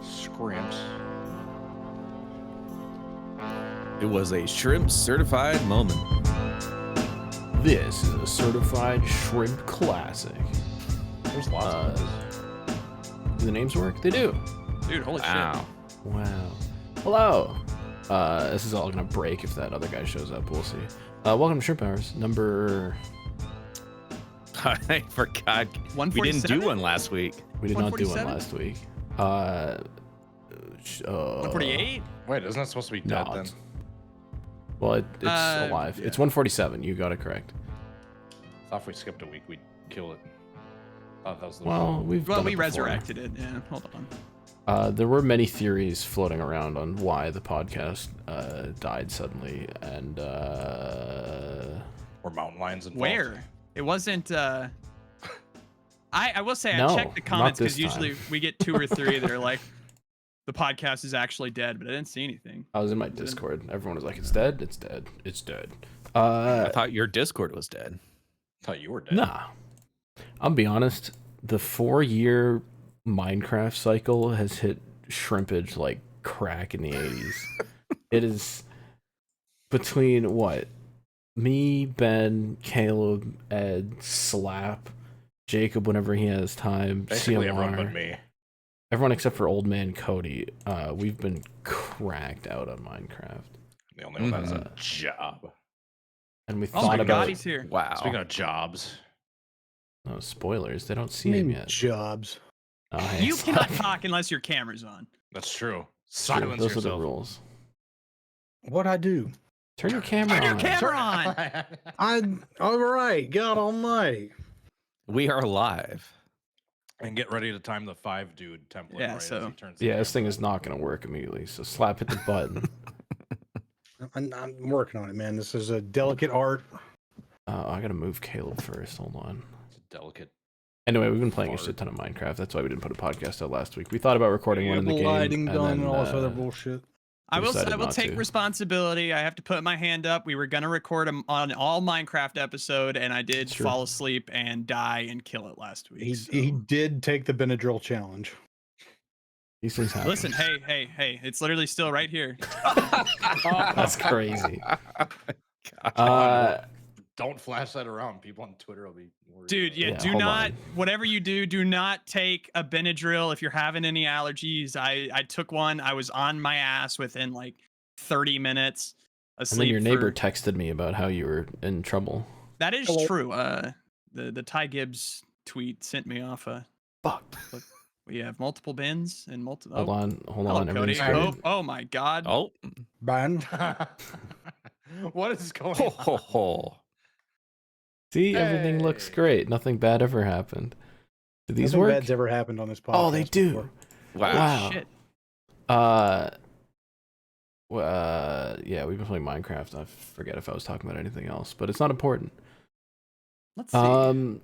Scrimps. It was a shrimp certified moment. This is a certified shrimp classic. There's lots of those. Do the names work? They do. Dude, holy Wow. Wow. Hello. This is all gonna break if that other guy shows up. We'll see. Welcome to Shrimp Hours, number... I forgot. We didn't 147? do one last week. We did not do one 147? last week. 148? Wait, isn't that supposed to be dead then? Well, it's alive. yeah. It's 147. You got it correct. I thought if we skipped a week, we'd kill it. Thought that was the Well, we Resurrected it. Yeah, hold on. There were many theories floating around on why the podcast died suddenly, and or mountain lions involved. Where? It wasn't. I will say No, I checked the not comments this because usually we get 2 or 3 that are like, the podcast is actually dead, but I didn't see anything. I was in my Discord. Everyone was like, "It's dead. It's dead. It's dead." I thought your Discord was dead. Thought you were dead. Nah. I'll be honest. The 4-year Minecraft cycle has hit shrimpage like crack in the 80s. It is between what? Me, Ben, Caleb, Ed, Slap, Jacob whenever he has time, Basically CMR, everyone but me. everyone except for old man Cody. We've been cracked out on Minecraft. The only one that has a job. And we Oh thought my about god, he's here. Wow. Speaking of jobs, no spoilers. They don't see him yet. Jobs. Oh, hey, You Slap. cannot talk unless your camera's on. that's true. Sure, Silence those yourself. are the rules. What'd I do? Turn your camera Turn your on. camera on. All right, God Almighty. We are live. And get ready to time the 5 dude template. Yeah, right so- as he turns the Yeah, this thing camera is not going to work immediately. So Slap hit the button. I'm working on it, man. This is a delicate art. I got to move Caleb first. Hold on. It's a delicate. Anyway, we've been playing a Fart. shit ton of Minecraft. That's why we didn't put a podcast out last week. We thought about recording one in the game. Lighting and done then, and all this other bullshit. I will decided I will not take to. responsibility. I have to put my hand up. We were gonna record on all Minecraft episode, and I did Sure. fall asleep and die and kill it last week. He so- did take the Benadryl challenge. These things happen. Listen, hey! It's literally still right here. That's crazy. Don't flash that around. People on Twitter will be worried. Dude, yeah, Yeah, do hold not, on. whatever you do not take a Benadryl if you're having any allergies. I took one. I was on my ass within like 30 minutes. And Asleep then your neighbor for- texted me about how you were in trouble. That is Hello. true. The Ty Gibbs tweet sent me off a. Fuck. We have multiple bins and multiple. Hold on. Hold Hello, on. Cody. Everything's great. Oh my God. Oh. Ban. What is going Ho, on? ho, ho. See, everything looks Hey. great. Nothing bad ever happened. Do these Nothing work? bad's ever happened on this podcast. Oh, they do. before. Wow. Shit. Yeah, we've been playing Minecraft. I forget if I was talking about anything else, but it's not important. Let's see.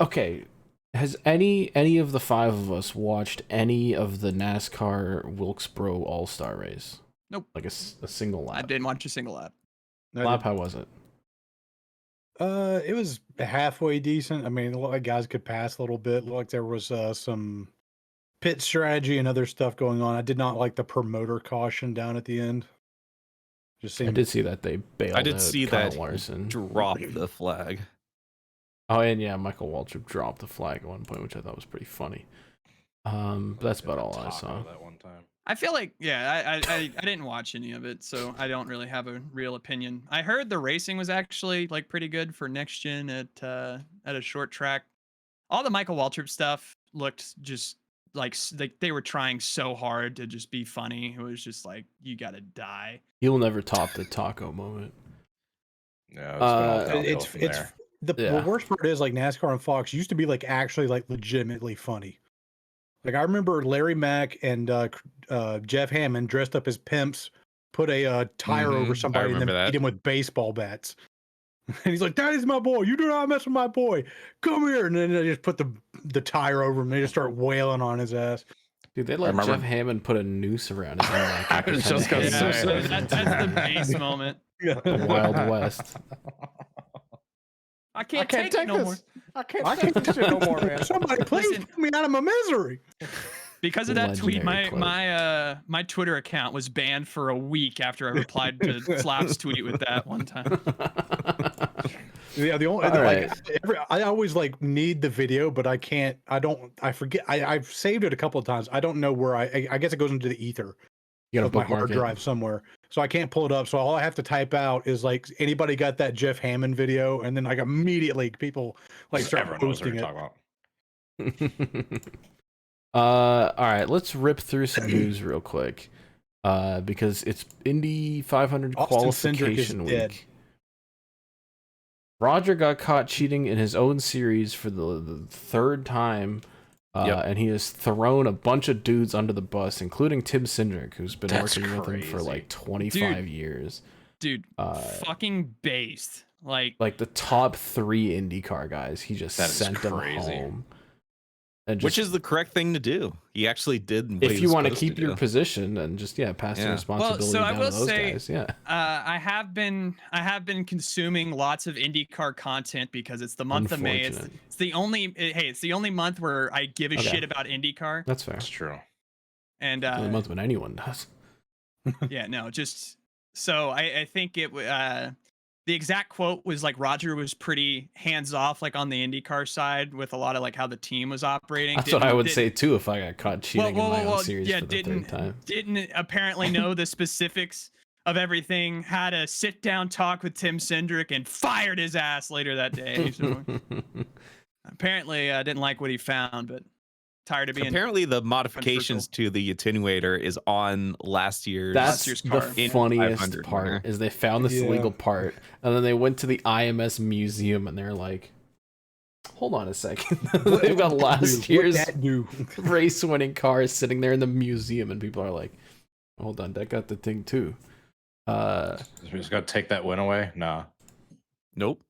Okay. Has any of the 5 of us watched any of the NASCAR Wilkesboro All-Star race? Nope. Like a single I lap. didn't watch a single lap. No, Lap, how was it? it was halfway decent. I mean, it looked like guys could pass a little bit. It looked like there was some pit strategy and other stuff going on. I did not like the promoter caution down at the end. Just I seemed did see that they bailed I did out see Kyle that Larson. drop the flag. Oh, and yeah, Michael Waltrip dropped the flag at one point, which I thought was pretty funny. But that's about all I saw. That one time. I feel like, yeah, I didn't watch any of it, so I don't really have a real opinion. I heard the racing was actually like pretty good for next gen at a short track. All the Michael Waltrip stuff looked just like they were trying so hard to just be funny. It was just like, you gotta die. He'll never top the taco moment. Yeah, it's been all downhill it's from it's there. the worst part is like NASCAR and Fox used to be like actually like legitimately funny. Like I remember Larry Mack and Jeff Hammond dressed up as pimps, put a tire over somebody and then remember that. beat him with baseball bats. And he's like, "That is my boy. You do not mess with my boy. Come here!" And then they just put the tire over him. They just start wailing on his ass. Dude, they let remember- Jeff Hammond put a noose around his neck. I was just gonna Yeah, say. that's the base moment. The Wild West. I can't take it no more. I can't do shit no more, man. Somebody please Listen. put me out of my misery. Because of that tweet, Legendary quote. my Twitter account was banned for a week after I replied to Slap's tweet with that one time. Yeah, the only All like right. I always like need the video, but I can't. I forget. I've saved it a couple of times. I don't know where I guess it goes into the ether You got of to my hard bookmark it. drive somewhere, so I can't pull it up. So all I have to type out is like, anybody got that Jeff Hammond video, and then like immediately people like start Everyone knows what posting you're it. talking about. All right, let's rip through some news real quick. Because it's Indy 500 Austin Cindric is qualification dead. week. Roger got caught cheating in his own series for the third time. And he has thrown a bunch of dudes under the bus, including Tim Cindric, who's been That's working with him for crazy. like 25 years. Dude, fucking based. Like Like the top 3 IndyCar guys, he just That is sent them crazy. home. And Which just, is the correct thing to do. He actually did. What if he you was want to supposed keep your do. position, then just pass the Yeah. responsibility Well, so I down will to those say, guys. Yeah. I have been consuming lots of IndyCar content because it's the month of May. It's Unfortunate. it's the only month where I give a Okay. shit about IndyCar. That's fair. That's true. And It's the only month when anyone does. yeah, no, just so I think the exact quote was like Roger was pretty hands off, like on the IndyCar side, with a lot of like how the team was operating. That's what I would say too if I got caught cheating in my own series yeah, for the third time. didn't apparently know the specifics of everything. Had a sit down talk with Tim Cindric and fired his ass later that day. So apparently, didn't like what he found, but tired of being. Apparently, the modifications to the attenuator is on last year's. That's year's the car. funniest 500 part winner. is they found this Yeah. illegal part and then they went to the IMS museum and they're like, hold on a second. They've got last year's that do? race winning car sitting there in the museum and people are like, hold on, that got the thing too. We just got to take that win away. Nah. Nope.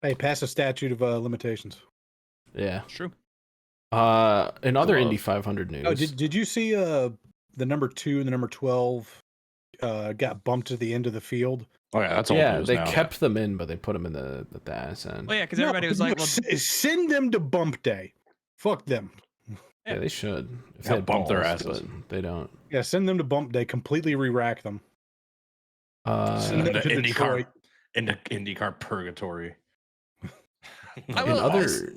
Hey, pass a statute of limitations. Yeah. True. In other Glove. Indy 500 news. Oh, did you see the number 2 and the number 12 got bumped to the end of the field? Oh yeah, that's old yeah, news they now. kept them in, but they put them in the ass end. Well, yeah, because everybody was like, well, send them to bump day. Fuck them. Yeah, they should. If Yeah, they had bump their balls, asses. but they don't. Yeah, send them to bump day. Completely re-rack them. Send them Into to Detroit. IndyCar purgatory. I In will other,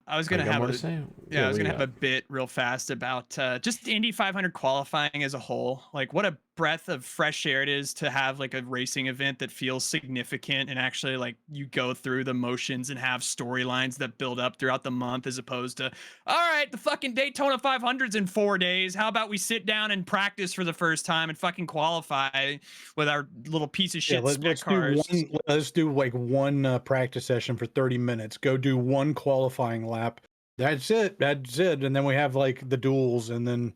I was gonna you got have more a to say? Yeah, I was what gonna do have you a bit real fast about just the Indy 500 qualifying as a whole. Like, what a breath of fresh air it is to have like a racing event that feels significant and actually like you go through the motions and have storylines that build up throughout the month, as opposed to, all right, the fucking Daytona 500's in 4 days. How about we sit down and practice for the first time and fucking qualify with our little piece of shit spec cars? Let's do like one practice session for 30 minutes. Go do one qualifying lap. That's it. And then we have like the duels, and then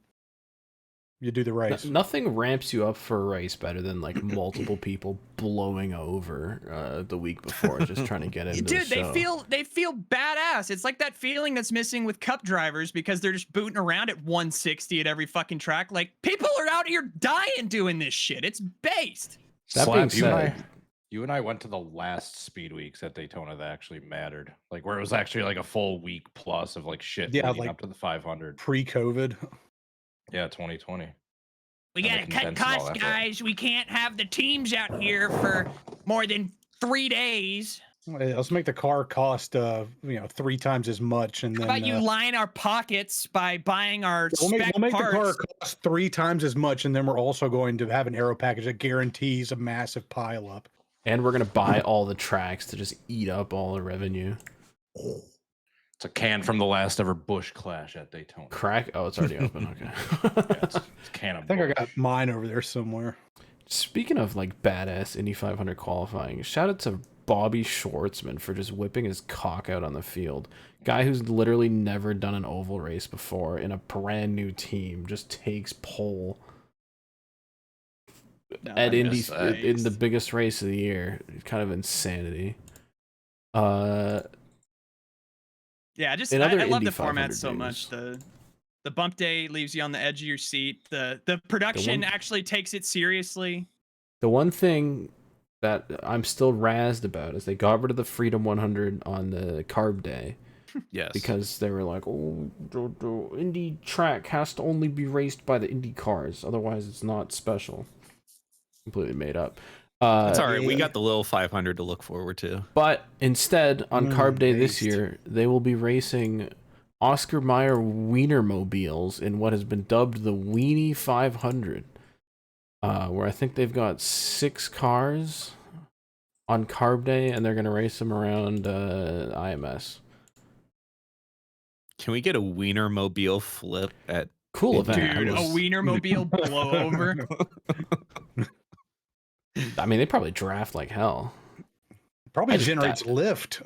you do the race. Nothing ramps you up for a race better than like multiple people blowing over the week before, just trying to get into Dude, the show. they feel badass. It's like that feeling that's missing with cup drivers because they're just booting around at 160 at every fucking track. Like, people are out here dying doing this shit. It's based. That Slap, being you and said, you and I went to the last speed weeks at Daytona that actually mattered. Like where it was actually like a full week plus of like shit Yeah, leading like- up to the 500. Pre-COVID. Yeah, 2020. We And they gotta cut condensed all costs, that, guys. We can't have the teams out here for more than 3 days. Let's make the car cost 3 times as much, and How then about you line our pockets by buying our we'll make spec the parts? car cost 3 times as much, and then we're also going to have an aero package that guarantees a massive pile up. and we're gonna buy all the tracks to just eat up all the revenue. It's a can from the last ever Busch Clash at Daytona. Crack? Oh, it's already open. Okay. Yeah, it's a can of I think I Busch. got mine over there somewhere. Speaking of like badass Indy 500 qualifying, shout out to Bobby Schwartzman for just whipping his cock out on the field. Guy who's literally never done an oval race before in a brand new team just takes pole at Indy in the biggest race of the year. Kind of insanity. Yeah, In other I love Indy the format 500 so much. news. The bump day leaves you on the edge of your seat. The production actually takes it seriously. The one thing that I'm still razzed about is they got rid of the Freedom 100 on the carb day. Yes. Because they were like, oh, the Indy track has to only be raced by the Indy cars, otherwise it's not special. Completely made up. That's all right. We got the little 500 to look forward to. But instead, on Carb Day this raced. year, they will be racing Oscar Mayer Wienermobiles in what has been dubbed the Weenie 500, where I think they've got 6 cars on Carb Day, and they're going to race them around IMS. Can we get a Wienermobile flip at Cool event. Dude, a Wienermobile blowover. I mean, they probably draft like hell. Probably I just generates died. lift.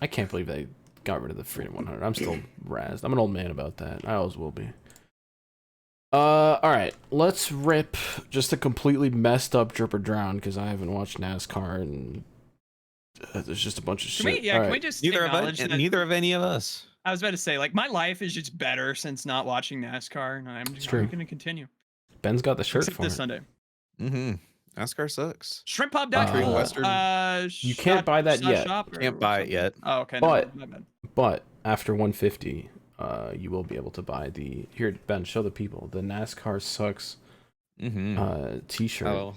I can't believe they got rid of the Freedom 100. I'm still razzed. I'm an old man about that. I always will be. All right, let's rip just a completely messed up Drip or Drown because I haven't watched NASCAR and there's just a bunch of shit. Can we just acknowledge that? Neither of any of us. I was about to say, like, my life is just better since not watching NASCAR, and I'm going to continue. Ben's got the shirt Except for this it. Sunday. Mm-hmm. NASCAR sucks. Shrimp Pop Duck. You can't buy that yet. Can't buy it yet. Oh, okay. But, my bad. But after 150, you will be able to buy the... Here, Ben, show the people. The NASCAR Sucks t-shirt. Oh.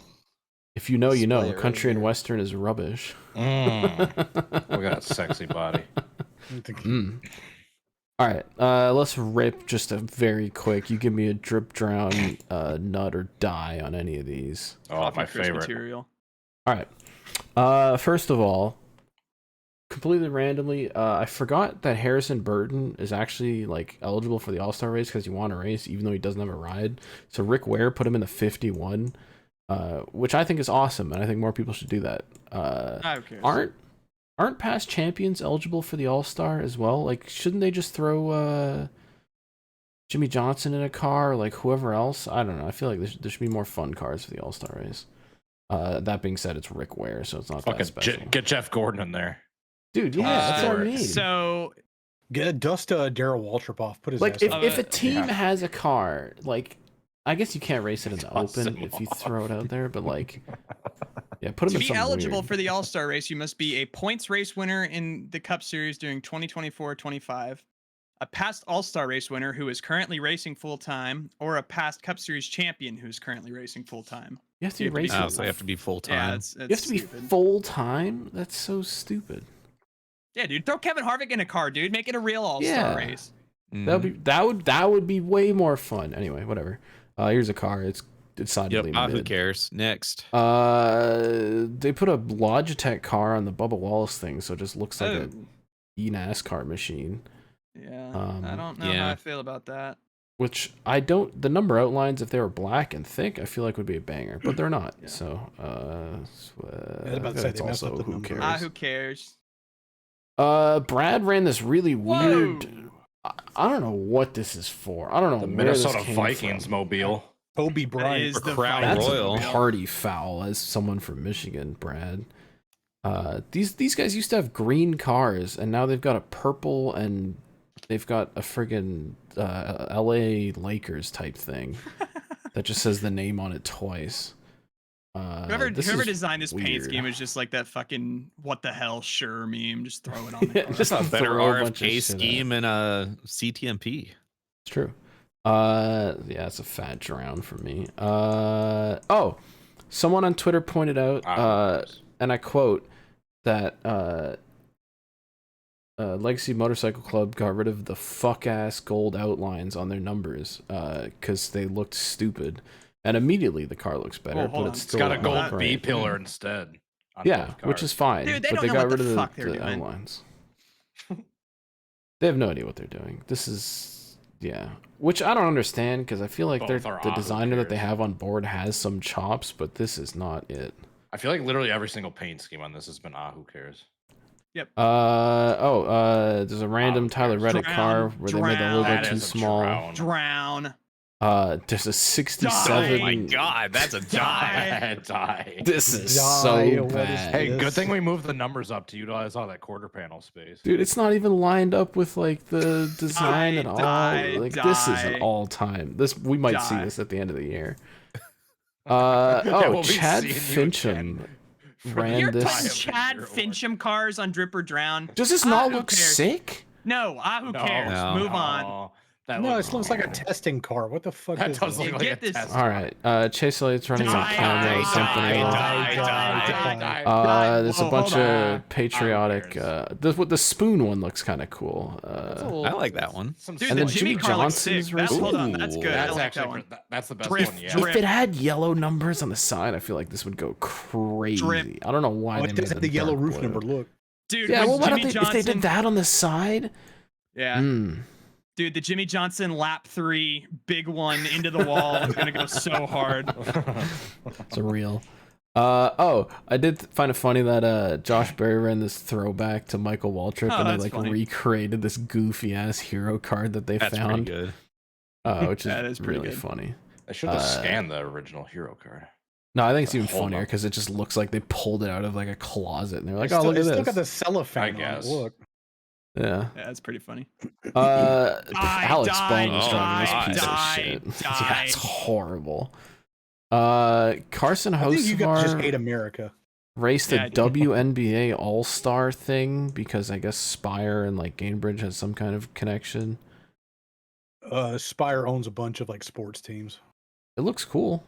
If you know, you know. Display it Country right and here. Western is rubbish. Look at that sexy body. All right, let's rip just a very quick. You give me a Drip, Drown, Nut, or Die on any of these. Oh, Coffee my crisp favorite. material. All right. First of all, completely randomly, I forgot that Harrison Burton is actually like eligible for the All-Star race because he won a race, even though he doesn't have a ride. So Rick Ware put him in the 51, which I think is awesome, and I think more people should do that. Who cares? Aren't past champions eligible for the All-Star as well? Like, shouldn't they just throw Jimmy Johnson in a car, or like whoever else? I don't know. I feel like there should be more fun cars for the All-Star race. That being said, it's Rick Ware, so it's not that special. Get Jeff Gordon in there. Dude, yeah, that's what I mean. So, Dust Darrell Waltrip off. Put his like, ass if, up. if a team has a car, like, I guess you can't race it in the open if you throw it out there, but like, yeah, put him to in be something eligible weird. for the All-Star race, you must be a points race winner in the Cup Series during 2024-25, a past All-Star race winner who is currently racing full-time, or a past Cup Series champion who is currently racing full-time. You have to be racing. Oh, so you have to be full time. Yeah, it's You have to be stupid. full time. That's so stupid. Yeah, dude, throw Kevin Harvick in a car, dude. Make it a real All-Star Yeah. race. That would be way more fun. Anyway, whatever. Here's a car. It's decidedly Yep. Who mid. cares? Next. They put a Logitech car on the Bubba Wallace thing, so it just looks like a e-NASCAR machine. Yeah, Um, I don't know how I feel about that. Which I don't. The number outlines, if they were black and thick, I feel like would be a banger, but they're not. Yeah. So, was about to say, it's they messed also up the who number. cares. Who cares? Brad ran this really weird. Whoa. I don't know what this is for. I don't know The where this Minnesota came Vikings from. mobile. Kobe Bryant. is the Crown That's Royal. a party foul, as someone from Michigan, Brad. These guys used to have green cars, and now they've got a purple, and they've got a friggin' LA Lakers type thing that just says the name on it twice. Whoever this is designed this paint weird. scheme is just like that fucking what the hell sure meme. Just throw it on the car. Just A better throw a bunch of RFK shit scheme and a CTMP. It's true. Yeah, it's a fat drown for me. Someone on Twitter pointed out, and I quote, that Legacy Motorcycle Club got rid of the fuck-ass gold outlines on their numbers because they looked stupid. And immediately the car looks better, Well, hold but on. it's It's still got a not gold great. B pillar instead. on Yeah, both which cars. is fine. Dude, they but don't they know got what rid the of fuck they're the doing. outlines. They have no idea what they're doing. This is, yeah. Which I don't understand because I feel like Both are the odd, who designer that they cares? have on board has some chops, but this is not it. I feel like literally every single paint scheme on this has been who cares? Yep. There's a random Tyler Reddick car where they made the logo That too is a small. Drown. There's a 67. Oh Oh my god, that's a die. Die. This is Die, so what is bad. Hey, Yes. good thing we moved the numbers up to utilize all that quarter panel space. Dude, it's not even lined up with like the design at all. Like this is an die. all time. We might see Die. this at the end of the year. Yeah, we'll be Chad seeing you Fincham. again. ran You're this. putting Chad Fincham cars on Drip or Drown. Does this not who look cares? sick? No, who cares? No. Move on. That No, looks it looks like a testing car. What the fuck That is does this? look like Get a this- test. All right, Chase Elliott's running a camera, something there's a Whoa, bunch hold of patriotic. The spoon one looks kind of cool. I like that one. Dude, And the then Jimmy Jimmy car looks Johnson's sick. That's, racing. hold on, that's good. I That's like actually that one. that's the best Drip, one yet. drip. If it had yellow numbers on the side, I feel like this would go crazy. Drip. I don't know why Oh, they it made does have it the yellow dark roof blue. number. Look. Dude, Yeah, when well, why don't Jimmy they? If they did Johnson- that on the side, Yeah. mm. Dude, the Jimmy Johnson lap 3 big one into the wall is gonna go so hard. It's a real. I did find it funny that Josh Berry ran this throwback to Michael Waltrip, and they that's like funny. recreated this goofy ass hero card that they That's found, pretty good. which is, That is pretty really good. funny. I should have scanned the original hero card. No, I think it's even Hold funnier on. because it just looks like they pulled it out of like a closet, and they're like, It's "Oh, still, look at it's still got the this." cellophane. I on it. guess. Look. Yeah. Yeah, that's pretty funny. Alex Bond was driving die, this piece die, of shit. die. Yeah, it's horrible. Carson I think you guys just hate Hocevar America. raced Yeah, I a do. WNBA All-Star thing because I guess Spire and like Gainbridge has some kind of connection. Spire owns a bunch of like sports teams. It looks cool.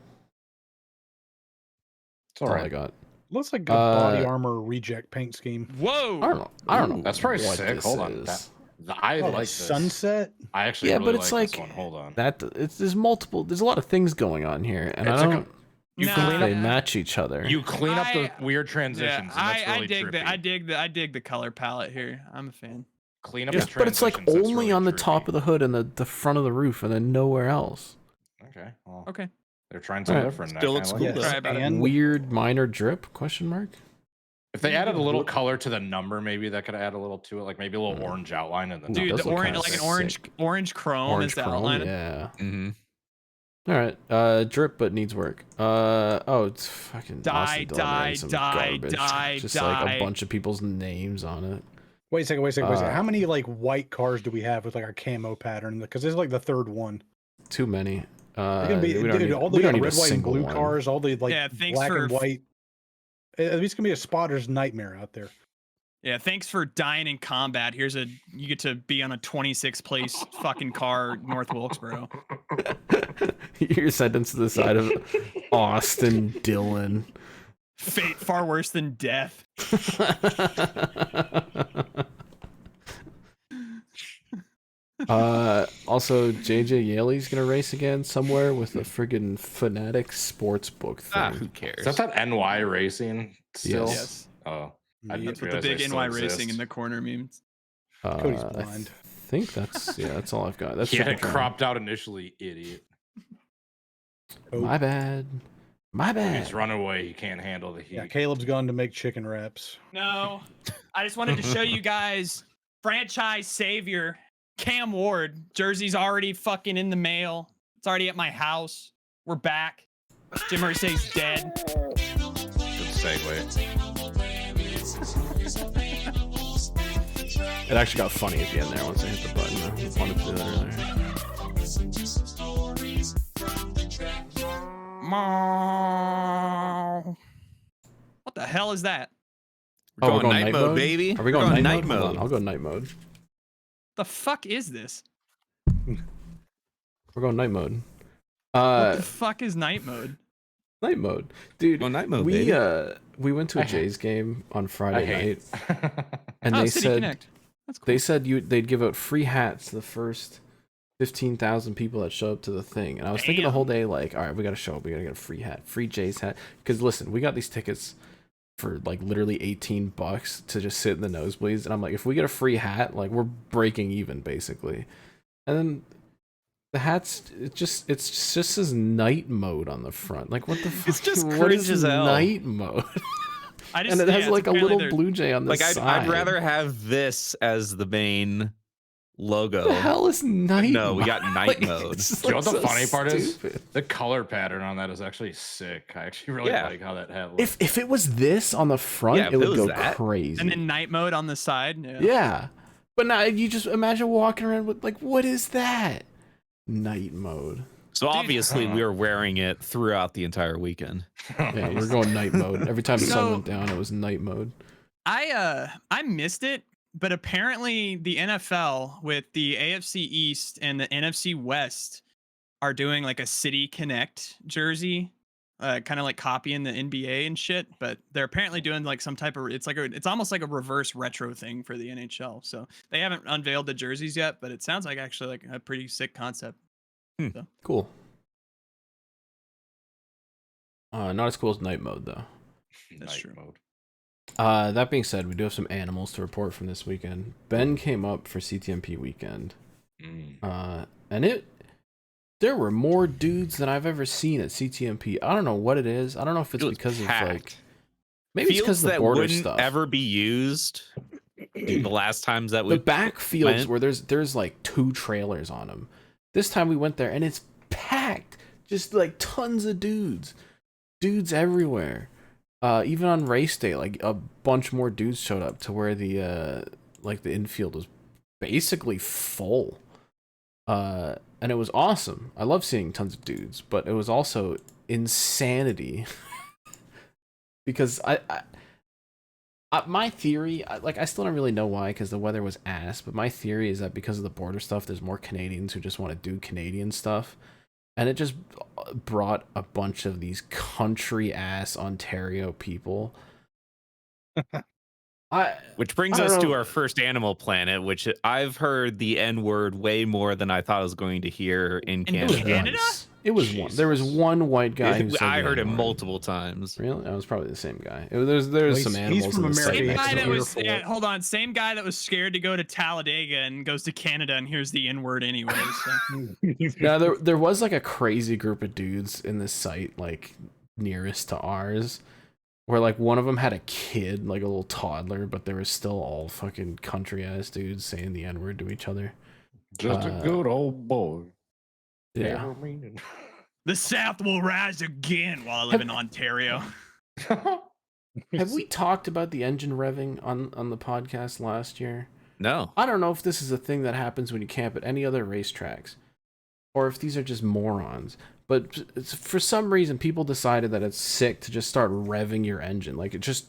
It's all That's all I right. got. Looks like a body Uh, armor reject paint scheme. Whoa! I don't know. That's pretty what sick. this Hold on. is. I Oh, like the this. sunset. I actually Yeah, really but it's like this like- one. Hold on. There's multiple. There's a lot of things going on here, and It's I like don't You Nah. clean they up. match each other. You clean up the I- weird transitions. Yeah, and that's really I dig trippy. I dig the color palette here. I'm a fan. Clean up Yeah, the but it's like transitions, that's only really on the top trippy. of the hood and the front of the roof, and then nowhere else. Okay. Well, Okay. they're trying something Alright. different. and I Still kinda looks like cool, it. though. Try about it. And Weird minor drip? Question mark. If they added a little color to the number, maybe that could add a little to it, like maybe a little Mm. orange outline in the Ooh, number. Dude, does the look orange, kinda like an sick. orange chrome is the outline. Yeah. Mm-hmm. All right. Drip, but needs work. It's fucking Die, Austin Dillon die, and some die, garbage. die, Just die. like a bunch of people's names on it. wait a second. Uh, How many like white cars do we have with like our camo pattern? Because this is like the third one. Too many. They're gonna be, we don't dude, need, all we the don't need red, a white, and single blue one. cars, all the like Yeah, thanks black and for- white. At least gonna be a spotter's nightmare out there. Yeah, thanks for dying in combat. You get to be on a 26th place fucking car North Wilkesboro. You're sentenced to the side of Austin Dillon. Fate far worse than death. Also, JJ Yaley's gonna race again somewhere with a friggin' Fanatic Sportsbook thing. Who cares? Is that NY Racing still? Yes. Yes. Oh, I didn't That's what the realize they big still NY Racing exist. in the corner means. Cody's I blind. think that's all I've got. That's He had it Triple Crown. cropped out initially, idiot. Oh, My bad. My bad. He's run away. He can't handle the heat. yeah, Caleb's gone to make chicken wraps. No, I just wanted to show you guys franchise savior Cam Ward. Jersey's already fucking in the mail. It's already at my house. We're back. Jim Irsay's dead. Good segue. It actually got funny at the end there once I hit the button. I wanted to do that earlier. What the hell is that? We're we're going night mode, baby. Are we We're going going night night mode? Hold on, mode. I'll go night mode. The fuck is this? We're going night mode. What the fuck is night mode? Night mode, dude. Going night mode, we baby. we went to a I hate- Jays game on I Friday hate. night, and Oh, they City said Connect. That's cool. they said they'd give out free hats to the first 15,000 people that show up to the thing. And I was thinking the Damn. whole day, like, all right, we got to show up. We got to get a free hat, free Jays hat. Because listen, we got these tickets for like literally $18 to just sit in the nosebleeds. And I'm like, if we get a free hat, like we're breaking even basically. And then the hats, it's just says night mode on the front. Like, what the fuck? It's just what cringe is as hell. night mode? I just, And it has yeah, like a apparently little they're- blue jay on the Like side. I'd rather have this as the main logo. What the hell is night No, we mode? got night Like, mode. it's just, You know like, what the so funny part is? stupid. The color pattern on that is actually sick. I actually really Yeah. like how that hat looks. If it was this on the front, Yeah, if it it would was go that, crazy. And then night mode on the side. Yeah. yeah, but now you just imagine walking around with like, what is that? Night mode. So obviously we were wearing it throughout the entire weekend. Yeah, we're going night mode. Every time the sun So- went down, it was night mode. I missed it, but apparently the NFL with the AFC East and the NFC West are doing like a City Connect jersey, kind of like copying the NBA and shit. But they're apparently doing like some type of it's almost like a reverse retro thing for the NHL. So they haven't unveiled the jerseys yet, but it sounds like actually like a pretty sick concept. So. Cool. Not as cool as night mode though. That's true. Mode. That being said, we do have some animals to report from this weekend. Ben came up for CTMP weekend. And there were more dudes than I've ever seen at CTMP. I don't know what it is. I don't know if it's because of like maybe it's because of the border wouldn't stuff. ever be used. The last times that we the back fields where there's like 2 trailers on them. This time we went there and it's packed, just like tons of dudes everywhere. Even on race day, like a bunch more dudes showed up to where the the infield was basically full. And it was awesome. I love seeing tons of dudes, but it was also insanity because my theory, I still don't really know why, because the weather was ass, but my theory is that because of the border stuff, there's more Canadians who just want to do Canadian stuff. And it just brought a bunch of these country ass Ontario people. Which brings us to our first Animal Planet, which I've heard the N-word way more than I thought I was going to hear in Canada. It was one. There was one white guy who said I heard it N-word. multiple times. Really? That was probably the same guy. There's some animals. He's from in the America. site Same next guy to that him. was hold on, same guy that was scared to go to Talladega and goes to Canada and hears the N-word anyway. So. Yeah, there was like a crazy group of dudes in this site, like nearest to ours, where like one of them had a kid, like a little toddler, but they were still all fucking country ass dudes saying the N-word to each other. Just a good old boy. Yeah. The South will rise again while I live in Ontario. Have we talked about the engine revving on the podcast last year? No. I don't know if this is a thing that happens when you camp at any other racetracks, or if these are just morons. But for some reason, people decided that it's sick to just start revving your engine. Like, it just,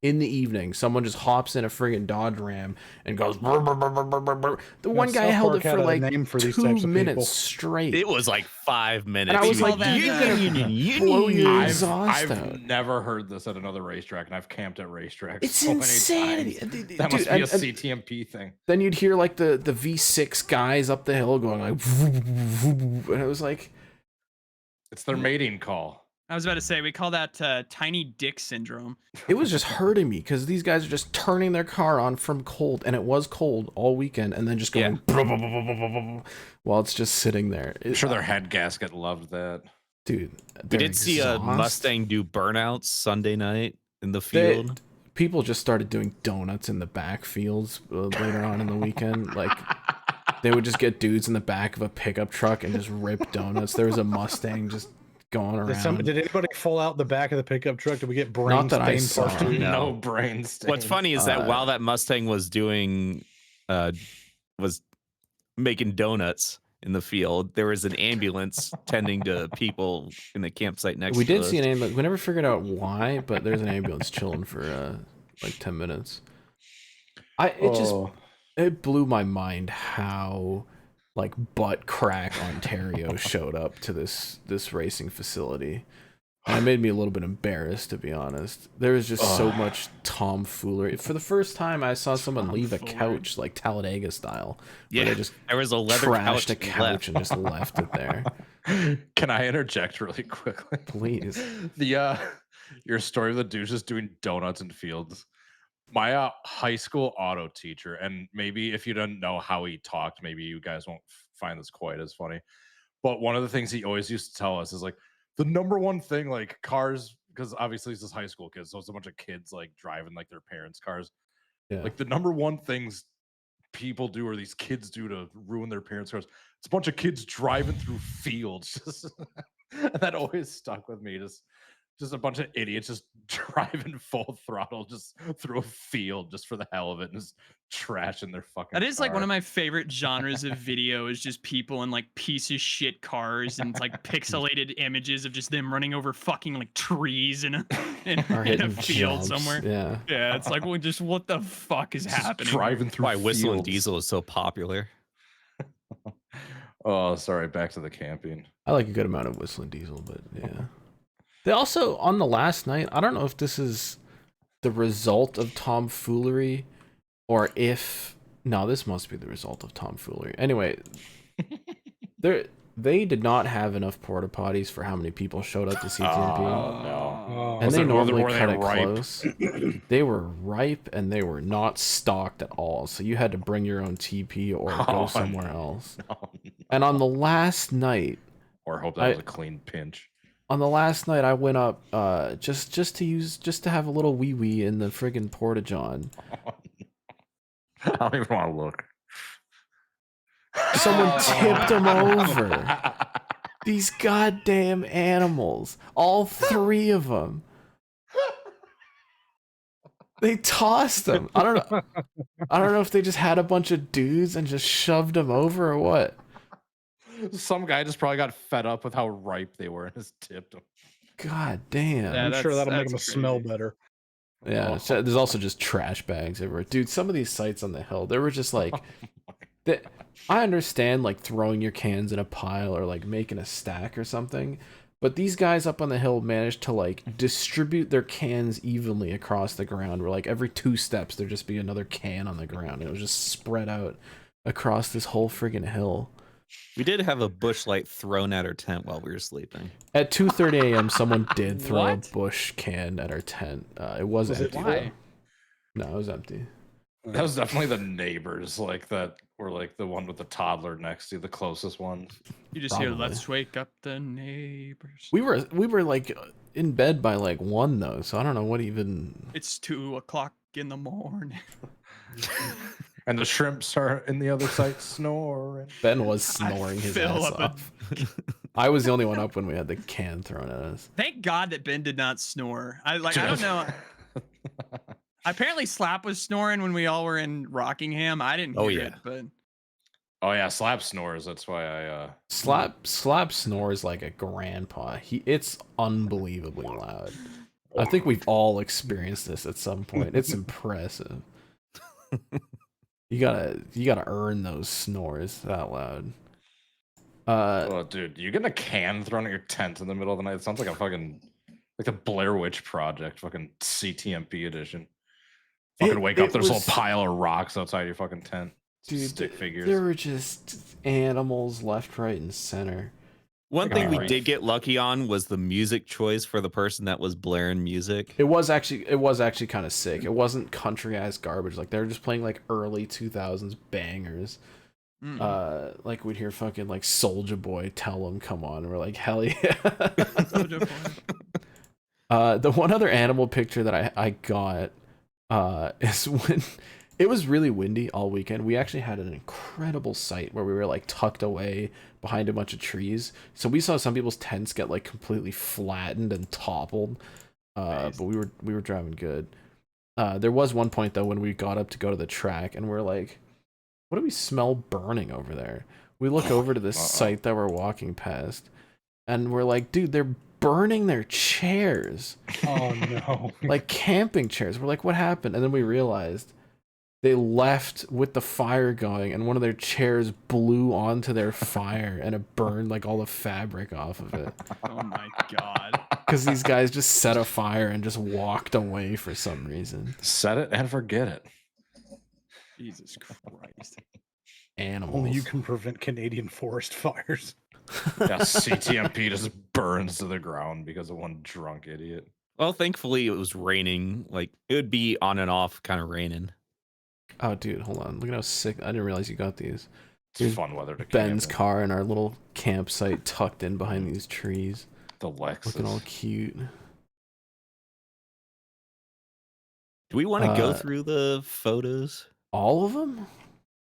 in the evening, someone just hops in a friggin' Dodge Ram and goes... Brr, brr, brr, brr, brr, brr. The one guy held it for like 2 minutes straight. It was like 5 minutes. And I was like, you're gonna blow your exhaust I've out. never heard this at another racetrack, and I've camped at racetracks. It's so insanity. Many times. That must be a CTMP thing. Then you'd hear like the V6 guys up the hill going like... And it was like... It's their mating call. I was about to say, we call that tiny dick syndrome. It was just hurting me because these guys are just turning their car on from cold, and it was cold all weekend, and then just going while it's just sitting there. I'm sure their head gasket loved that. Dude, we did see a Mustang do burnouts Sunday night in the field. People just started doing donuts in the backfields later on in the weekend. Like, they would just get dudes in the back of a pickup truck and just rip donuts. There was a Mustang just going around. Did anybody fall out the back of the pickup truck? Did we get brain Not that I stain saw. part 2? No brain stain. What's funny is that while that Mustang was doing, was making donuts in the field, there was an ambulance tending to people in the campsite next We to us. did see an ambulance. We never figured out why, but there's an ambulance chilling for like 10 minutes. It blew my mind how like butt crack Ontario showed up to this racing facility. And it made me a little bit embarrassed, to be honest. There was just so much tomfoolery. For the first time, I saw someone leave a couch like Talladega style. Yeah, they just there was a leather trashed a couch couch and just left it there. Can I interject really quickly? Please. Your story of the douches doing donuts in fields. My high school auto teacher, and maybe if you don't know how he talked, maybe you guys won't find this quite as funny. But one of the things he always used to tell us is like the number one thing, like cars, because obviously this is high school kids, so it's a bunch of kids like driving like their parents' cars. Yeah. Like the number one things people do or these kids do to ruin their parents' cars. It's a bunch of kids driving through fields. And that always stuck with me. Just Just a bunch of idiots just driving full throttle just through a field just for the hell of it and just trashing their fucking That is like one car. of my favorite genres of video is just people in like piece of shit cars and it's like pixelated images of just them running over fucking like trees in a Or in a hitting field jumps. somewhere. Yeah. Yeah, it's like well, just what the fuck is Just happening? here? driving through Why Whistling fields. Diesel is so popular. Oh, sorry. Back to the camping. I like a good amount of Whistling Diesel, but yeah. They also, on the last night, I don't know if this is the result of tomfoolery or if... No, this must be the result of tomfoolery. Anyway, they did not have enough porta potties for how many people showed up to CTMP. Oh, no. Oh, And Was they it- normally were they cut it ripe? close. They were ripe and they were not stocked at all. So you had to bring your own TP or go Oh, somewhere else. No. And on the last night, Or hope that was a clean pinch. I went up just to have a little wee wee in the friggin' porta john. I don't even want to look. Someone tipped them over. These goddamn animals, all three of them. They tossed them. I don't know if they just had a bunch of dudes and just shoved them over or what. Some guy just probably got fed up with how ripe they were and just tipped them. God damn. Yeah, I'm sure that'll make them that's smell crazy. better. Yeah, so there's also just trash bags everywhere. Dude, some of these sites on the hill, they were just like... I understand, like, throwing your cans in a pile or, like, making a stack or something, but these guys up on the hill managed to, like, distribute their cans evenly across the ground, where, like, every 2 steps there'd just be another can on the ground, and it was just spread out across this whole friggin' hill. We did have a bush light thrown at our tent while we were sleeping. At 2:30 a.m., someone did throw a What? bush can at our tent. It was Was it empty. Why? No, it was empty. That was definitely the neighbors, like that were like the one with the toddler next to you, the closest ones. You just hear Probably. "Let's wake up the neighbors." We were like in bed by like 1 though, so I don't know what even. It's 2:00 in the morning. And the shrimps are in the other site snoring. Ben was snoring his fill ass up a- off. I was the only one up when we had the can thrown at us. Thank God that Ben did not snore. I don't know. Apparently, Slap was snoring when we all were in Rockingham. I didn't hear Oh, yeah. it, but Oh yeah, Slap snores. That's why I Slap snores like a grandpa. It's unbelievably loud. I think we've all experienced this at some point. It's impressive. You gotta earn those snores that loud. oh dude, you getting a can thrown at your tent in the middle of the night? It sounds like a fucking like the Blair Witch Project, fucking CTMP edition. Fucking wake up, there's a little pile of rocks outside your fucking tent. Dude, Stick figures. there were just animals left, right, and center. One Like thing we grief. did get lucky on was the music choice for the person that was blaring music. It was actually kind of sick. It wasn't country ass garbage. Like they were just playing like early 2000s bangers. Like we'd hear fucking like Soulja Boy Tell 'Em Come On. And we're like, hell yeah. Soulja Boy. The one other animal picture that I got is when it was really windy all weekend. We actually had an incredible sight where we were like tucked away behind a bunch of trees. So we saw some people's tents get like completely flattened and toppled. Nice. But we were driving good. There was one point though when we got up to go to the track and we're like, what do we smell burning over there? We look over to this site that we're walking past and we're like, dude, they're burning their chairs. Oh no. Like camping chairs. We're like, what happened? And then we realized they left with the fire going and one of their chairs blew onto their fire and it burned like all the fabric off of it. Oh my God. Because these guys just set a fire and just walked away for some reason. Set it and forget it. Jesus Christ. Animals. Only you can prevent Canadian forest fires. Yeah, CTMP just burns to the ground because of one drunk idiot. Well, thankfully it was raining. Like it would be on and off kind of raining. Oh, dude, hold on. Look at how sick. I didn't realize you got these. It's Here's fun weather to Ben's camp in. car and our little campsite tucked in behind these trees. The Lexus. Looking all cute. Do we want to go Uh, through the photos? All of them?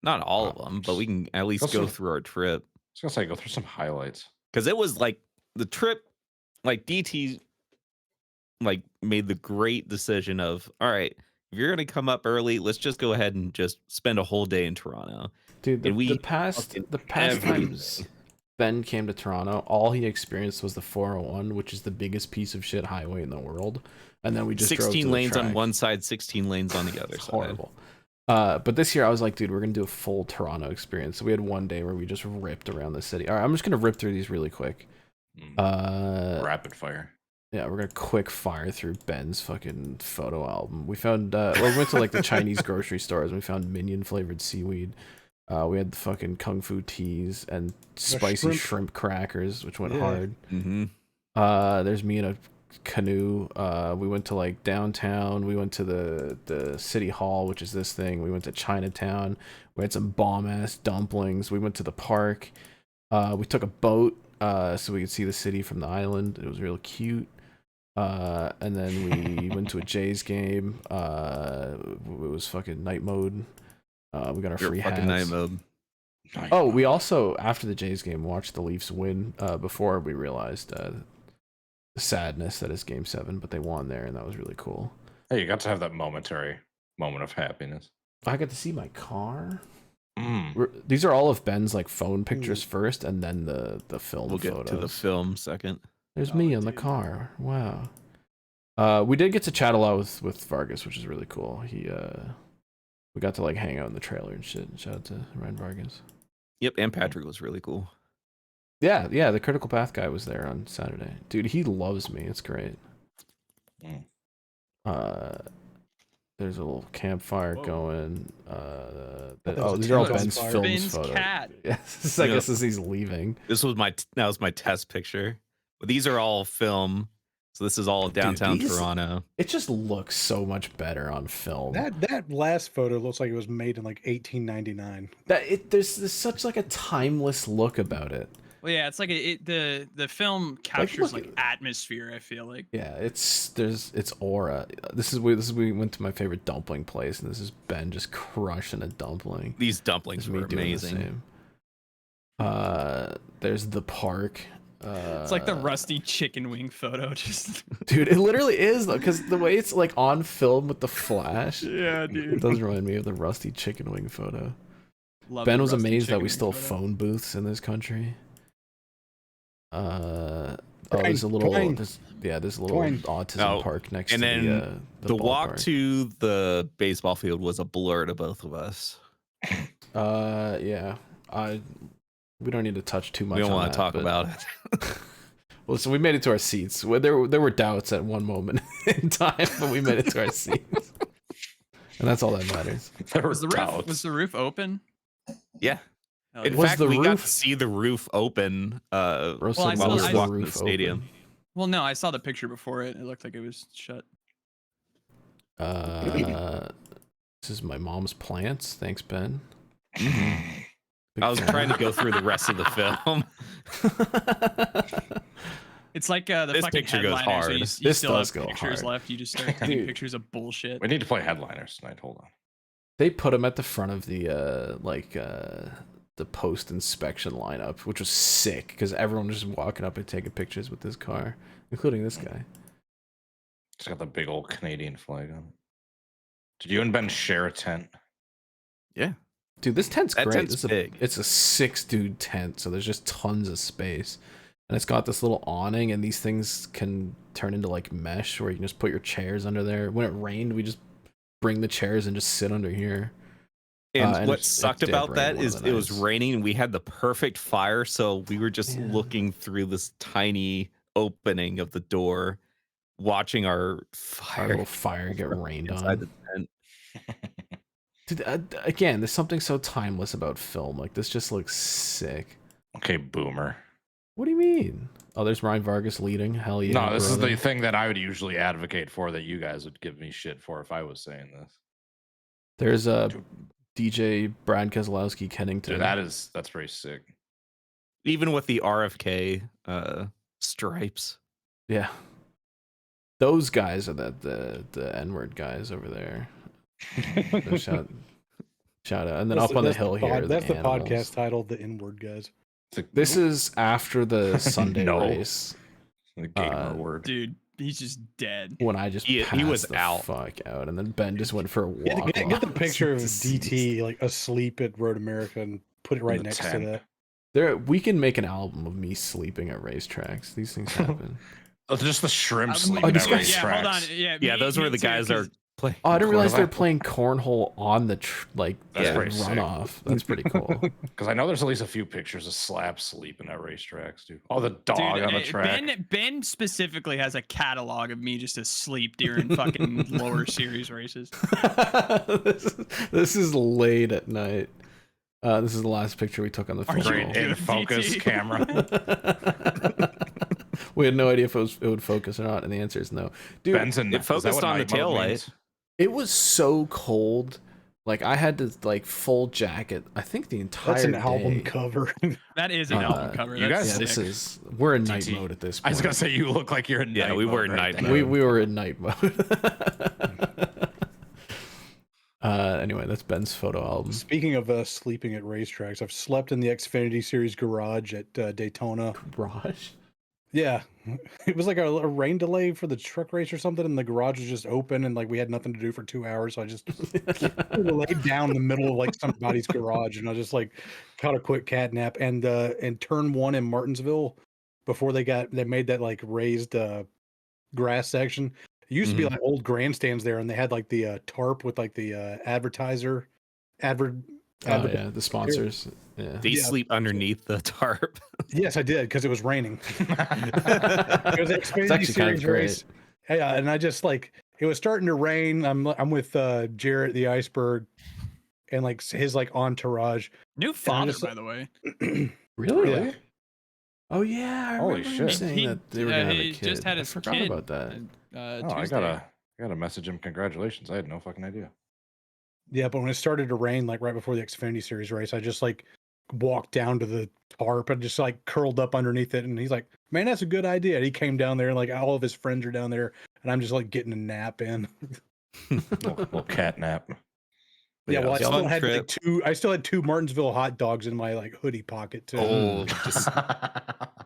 Not all of them, but we can at least Also- go through our trip. I was gonna say go through some highlights. Because it was like the trip, like DT like made the great decision of, all right, if you're gonna come up early, let's just go ahead and just spend a whole day in Toronto. Dude, And we the past fucking times everything. Ben came to Toronto, all he experienced was the 401, which is the biggest piece of shit highway in the world. And then we just drove to 16 the lanes on track. one side, 16 lanes on the other It's side. horrible. But this year I was like, dude, we're gonna do a full Toronto experience. So we had one day where we just ripped around the city. All right, I'm just gonna rip through these really quick. Rapid fire. Yeah, we're gonna quick fire through Ben's fucking photo album. We found well, we went to like the Chinese grocery stores and we found minion flavored seaweed. We had the fucking kung fu teas and spicy shrimp crackers, which went hard. Mm-hmm. There's me in a canoe. We went to like downtown. We went to the city hall, which is this thing. We went to Chinatown. We had some bomb ass dumplings. We went to the park. We took a boat so we could see the city from the island. It was real cute. And then we went to a Jays game. It was fucking night mode. We got our free hats. Night mode. Oh, we also, after the Jays game, watched the Leafs win before we realized the sadness that is Game 7, but they won there, and that was really cool. Hey, you got to have that momentary moment of happiness. I got to see my car. Mm. These are all of Ben's like phone pictures first, and then the film We'll photos. get to the film second. There's me on the car. Wow. We did get to chat a lot with Vargas, which is really cool. We got to like hang out in the trailer and shit. Shout out to Ryan Vargas. Yep, and Patrick was really cool. Yeah, the Critical Path guy was there on Saturday. Dude, he loves me. It's great. There's a little campfire going. These are all Ben's films photos. Cat. Yes, I guess as he's leaving. That was my test picture. But these are all film. So this is all downtown Toronto. It just looks so much better on film. That last photo looks like it was made in like 1899. There's such like a timeless look about it. Well, yeah, it's like the film captures like atmosphere. I feel like. Yeah, it's aura. This is we went to my favorite dumpling place, and this is Ben just crushing a dumpling. These dumplings were amazing. There's the park. It's like the rusty chicken wing photo, just dude. It literally is though, because the way it's like on film with the flash. Yeah, dude. It does remind me of the rusty chicken wing photo. Love Ben was amazed that we still have phone booths in this country. There's a little autism park next to the walk park. to the baseball field was a blur to both of us. Yeah. We don't need to touch too much. We don't want to talk about it. Well, so we made it to our seats. There were doubts at one moment in time, but we made it to our seats, and that's all that matters. Was the roof open? Yeah. In Was fact, the we got roof- to see the roof open. Bro Well, said, I "Why saw- was I the saw- roof stadium. open?" Well, no, I saw the picture before it. It looked like it was shut. This is my mom's plants. Thanks, Ben. I was trying to go through the rest of the film. It's like the This fucking picture goes headliners. hard. You This still does have go pictures hard. left. You just start taking Dude. pictures of bullshit. We need to play headliners tonight. Hold on. They put him at the front of the post inspection lineup, which was sick because everyone was just walking up and taking pictures with this car, including this guy. It's got the big old Canadian flag on it. Did you and Ben share a tent? Yeah. Dude, this tent's That great. tent's big. It's a 6-dude tent, so there's just tons of space. And it's got this little awning, and these things can turn into like mesh where you can just put your chairs under there. When it rained, we just bring the chairs and just sit under here. And what it sucked did about rain that one is of the it was nights. raining and we had the perfect fire, so we were just Yeah. looking through this tiny opening of the door, watching our Our fire little fire get rained inside on. the tent. Dude, again, there's something so timeless about film. Like, this just looks sick. Okay, boomer. What do you mean? Oh, there's Ryan Vargas leading. Hell yeah. No, this is brother. the thing that I would usually advocate for that you guys would give me shit for if I was saying this. There's DJ Brad Keselowski Kennington. Dude, that's pretty sick. Even with the RFK stripes. Yeah. Those guys are the N-word guys over there. So shout out. And then up on the hill here. That's the animals. podcast title, The N-Word Guys. This is after the Sunday No. race. The gamer word. Dude, dead. When I just He passed was the out. fuck out, and then Ben just went for a walk. Get the picture of Deceased. DT like asleep at Road America and put it right the next tent. to that. We can make an album of me sleeping at racetracks. These things happen. Oh, just the shrimp I'm- sleeping these at guys- Yeah, hold on. racetracks. Yeah, Yeah, me- those me were the too, guys that 'cause are playing. Oh, I didn't realize they're Corvette. playing cornhole on the That's the pretty sick. runoff. That's pretty cool. Because I know there's at least a few pictures of Slap sleeping at racetracks, dude. Oh, the dog Dude, on the track. Ben specifically has a catalog of me just asleep during fucking lower series races. this is late at night. This is the last picture we took on the Are you film. Great in focus DT? camera. We had no idea if it would focus or not, and the answer is no. Dude, Ben's in, it is that focused what on the night mode taillight. means? it was so cold. Like I had to like full jacket. I think the entire That's an day. album cover. That is an album cover. you That's guys- Yeah, sick. this is we're in night DT. mode at this I point. was gonna say you look like you're in Yeah, night we mode were in right night there. mode. we were in night mode. Anyway, that's Ben's photo album. Speaking of sleeping at racetracks, I've slept in the Xfinity Series garage at Daytona. Garage. Yeah, it was like a rain delay for the truck race or something, and the garage was just open, and like we had nothing to do for 2 hours, so I just laid down in the middle of like somebody's garage, and I just like caught a quick cat nap. And turn one in Martinsville, before they made that like raised grass section. It used to be like old grandstands there, and they had like the tarp with like the advertiser. Oh yeah, the sponsors. Yeah. They sleep underneath the tarp. Yes, I did because it was raining. It was an It's Xfinity actually kind of Series great. race. Yeah, and I just like it was starting to rain. I'm with Jarrett the Iceberg, and like his like entourage. New father, just- by the way. Really? Yeah. Oh yeah, I Holy remember him shit. saying He- that they were gonna have he a kid. just had I his forgot kid. about that. Oh, I Tuesday. gotta message him. Congratulations. I had no fucking idea. Yeah, but when it started to rain, like right before the Xfinity Series race, I just like walked down to the tarp and just like curled up underneath it. And he's like, "Man, that's a good idea." And he came down there, and like all of his friends are down there, and I'm just like getting a nap in. Little cat nap. Yeah, well, I fun still had trip. like two. I still had 2 Martinsville hot dogs in my like hoodie pocket too. Oh, just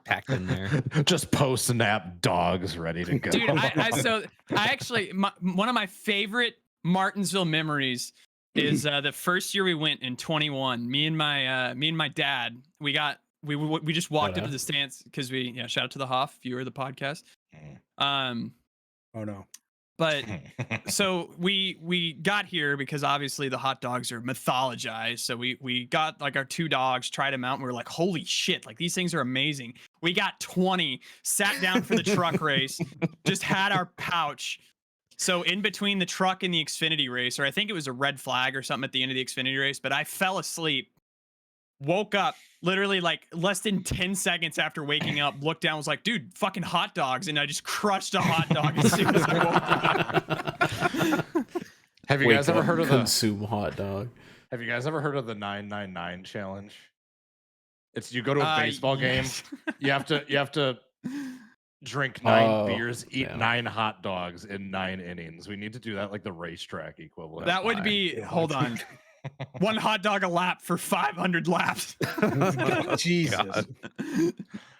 packed in there. Just post nap dogs ready to go. Dude, I actually one of my favorite Martinsville memories is the first year we went in 21. Me and my dad, we just walked Shout into out. the stands because shout out to the Hoff viewer of the podcast. Um, Oh no. but so we got here because obviously the hot dogs are mythologized. So we got like our 2 dogs, tried them out, and we were like, holy shit, like these things are amazing. We got 20, sat down for the truck race, just had our pouch. So in between the truck and the Xfinity race, or I think it was a red flag or something at the end of the Xfinity race, but I fell asleep, woke up literally like less than 10 seconds after waking up, looked down, was like, dude, fucking hot dogs. And I just crushed a hot dog as soon as I woke up. Have you Wake guys ever up, heard of the consume hot dog? Have you guys ever heard of the 999 challenge? It's you go to a baseball game. Yes. You have to drink 9 Oh, beers, eat yeah. 9 hot dogs in 9 innings. We need to do that like the racetrack equivalent. That would be, hold on, 1 hot dog a lap for 500 laps. Jesus.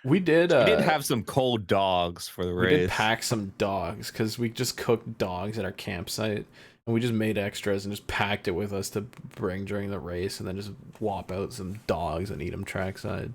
We did. We did have some cold dogs for the we did race. pack some dogs because we just cooked dogs at our campsite, and we just made extras and just packed it with us to bring during the race, and then just whop out some dogs and eat them trackside.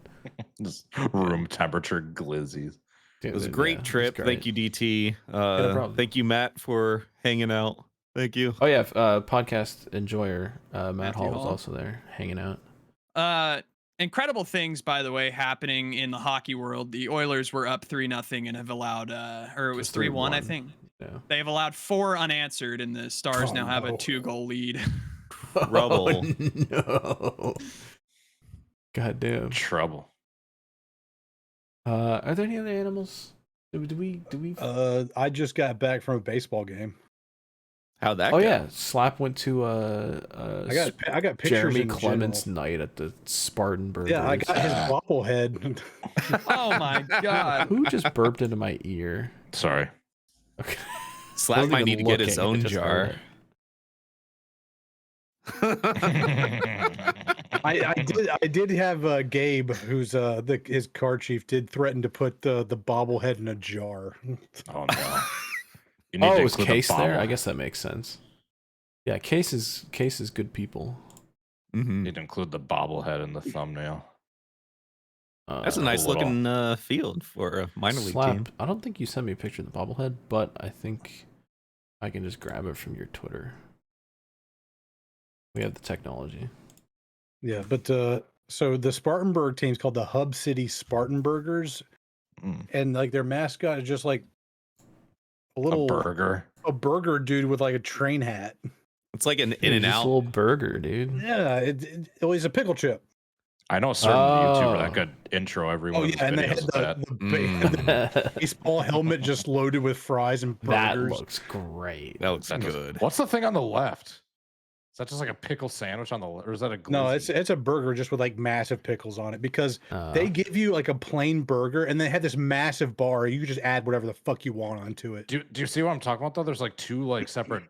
Just room temperature glizzies. It was a great trip. Thank you, DT. no problem. Thank you, Matt, for hanging out. Thank you. Oh yeah, podcast enjoyer Matt Matthew Hall was Hall. also there hanging out. Incredible things, by the way, happening in the hockey world. The Oilers were up 3-0 and have allowed, or it was 3-1, I 3-1. think. Yeah. They've allowed 4 unanswered, and the Stars Oh, now have a no. 2-goal lead. Rubble. Oh, no. God damn. Trouble. Are there any other animals? Do we? I just got back from a baseball game. How'd that Oh go? yeah, Slap went to I got pictures. Jeremy in Clements general. night at the Spartanburg. Yeah, I race. got his bobblehead. Oh my god. Who just burped into my ear? Sorry. Okay. Slap Wasn't might even need to get his looking, I own just jar. heard I did have Gabe, who's his car chief, did threaten to put the bobblehead in a jar. Oh no. You need to Oh, is include the Case there? I bobble- guess that makes sense. Yeah, Case is good people. Mhm. Need to include the bobblehead in the thumbnail. That's a nice Cool little- looking field for a minor league Slap. team. I don't think you sent me a picture of the bobblehead, but I think I can just grab it from your Twitter. We have the technology. Yeah, but so the Spartanburg team's called the Hub City Spartanburgers, Mm. and like their mascot is just like a little burger. a burger dude with like a train hat. It's like an Dude, in and just a out. little burger, dude. Yeah, well, he's a pickle chip. I know a certain YouTuber Oh. that could intro every one Oh of yeah, and his they had videos with that. the baseball helmet just loaded with fries and That burgers. looks great. That looks That just- good. What's the thing on the left? Is that just like a pickle sandwich on the left, or is that a glizzy? No, it's a burger just with like massive pickles on it because they give you like a plain burger and they had this massive bar. You could just add whatever the fuck you want onto it. Do you see what I'm talking about though? There's like two like separate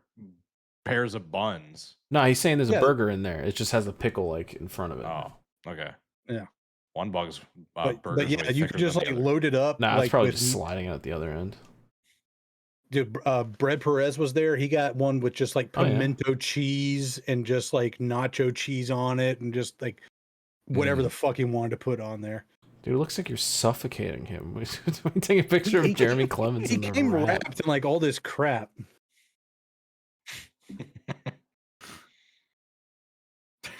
pairs of buns. No, he's saying there's Yeah. a burger in there. It just has a pickle like in front of it. Oh, okay. Yeah. One bug's But burger's yeah, way you thicker could just than like the other. load it up. Nah, it's like probably with, just sliding out the other end. dude, Bread Perez was there. He got one with just like Oh, yeah. pimento cheese and just like nacho cheese on it and just like whatever the fuck he wanted to put on there. Dude, it looks like you're suffocating him. We take a picture of Jeremy Clemens He in the came rat. wrapped in like all this crap.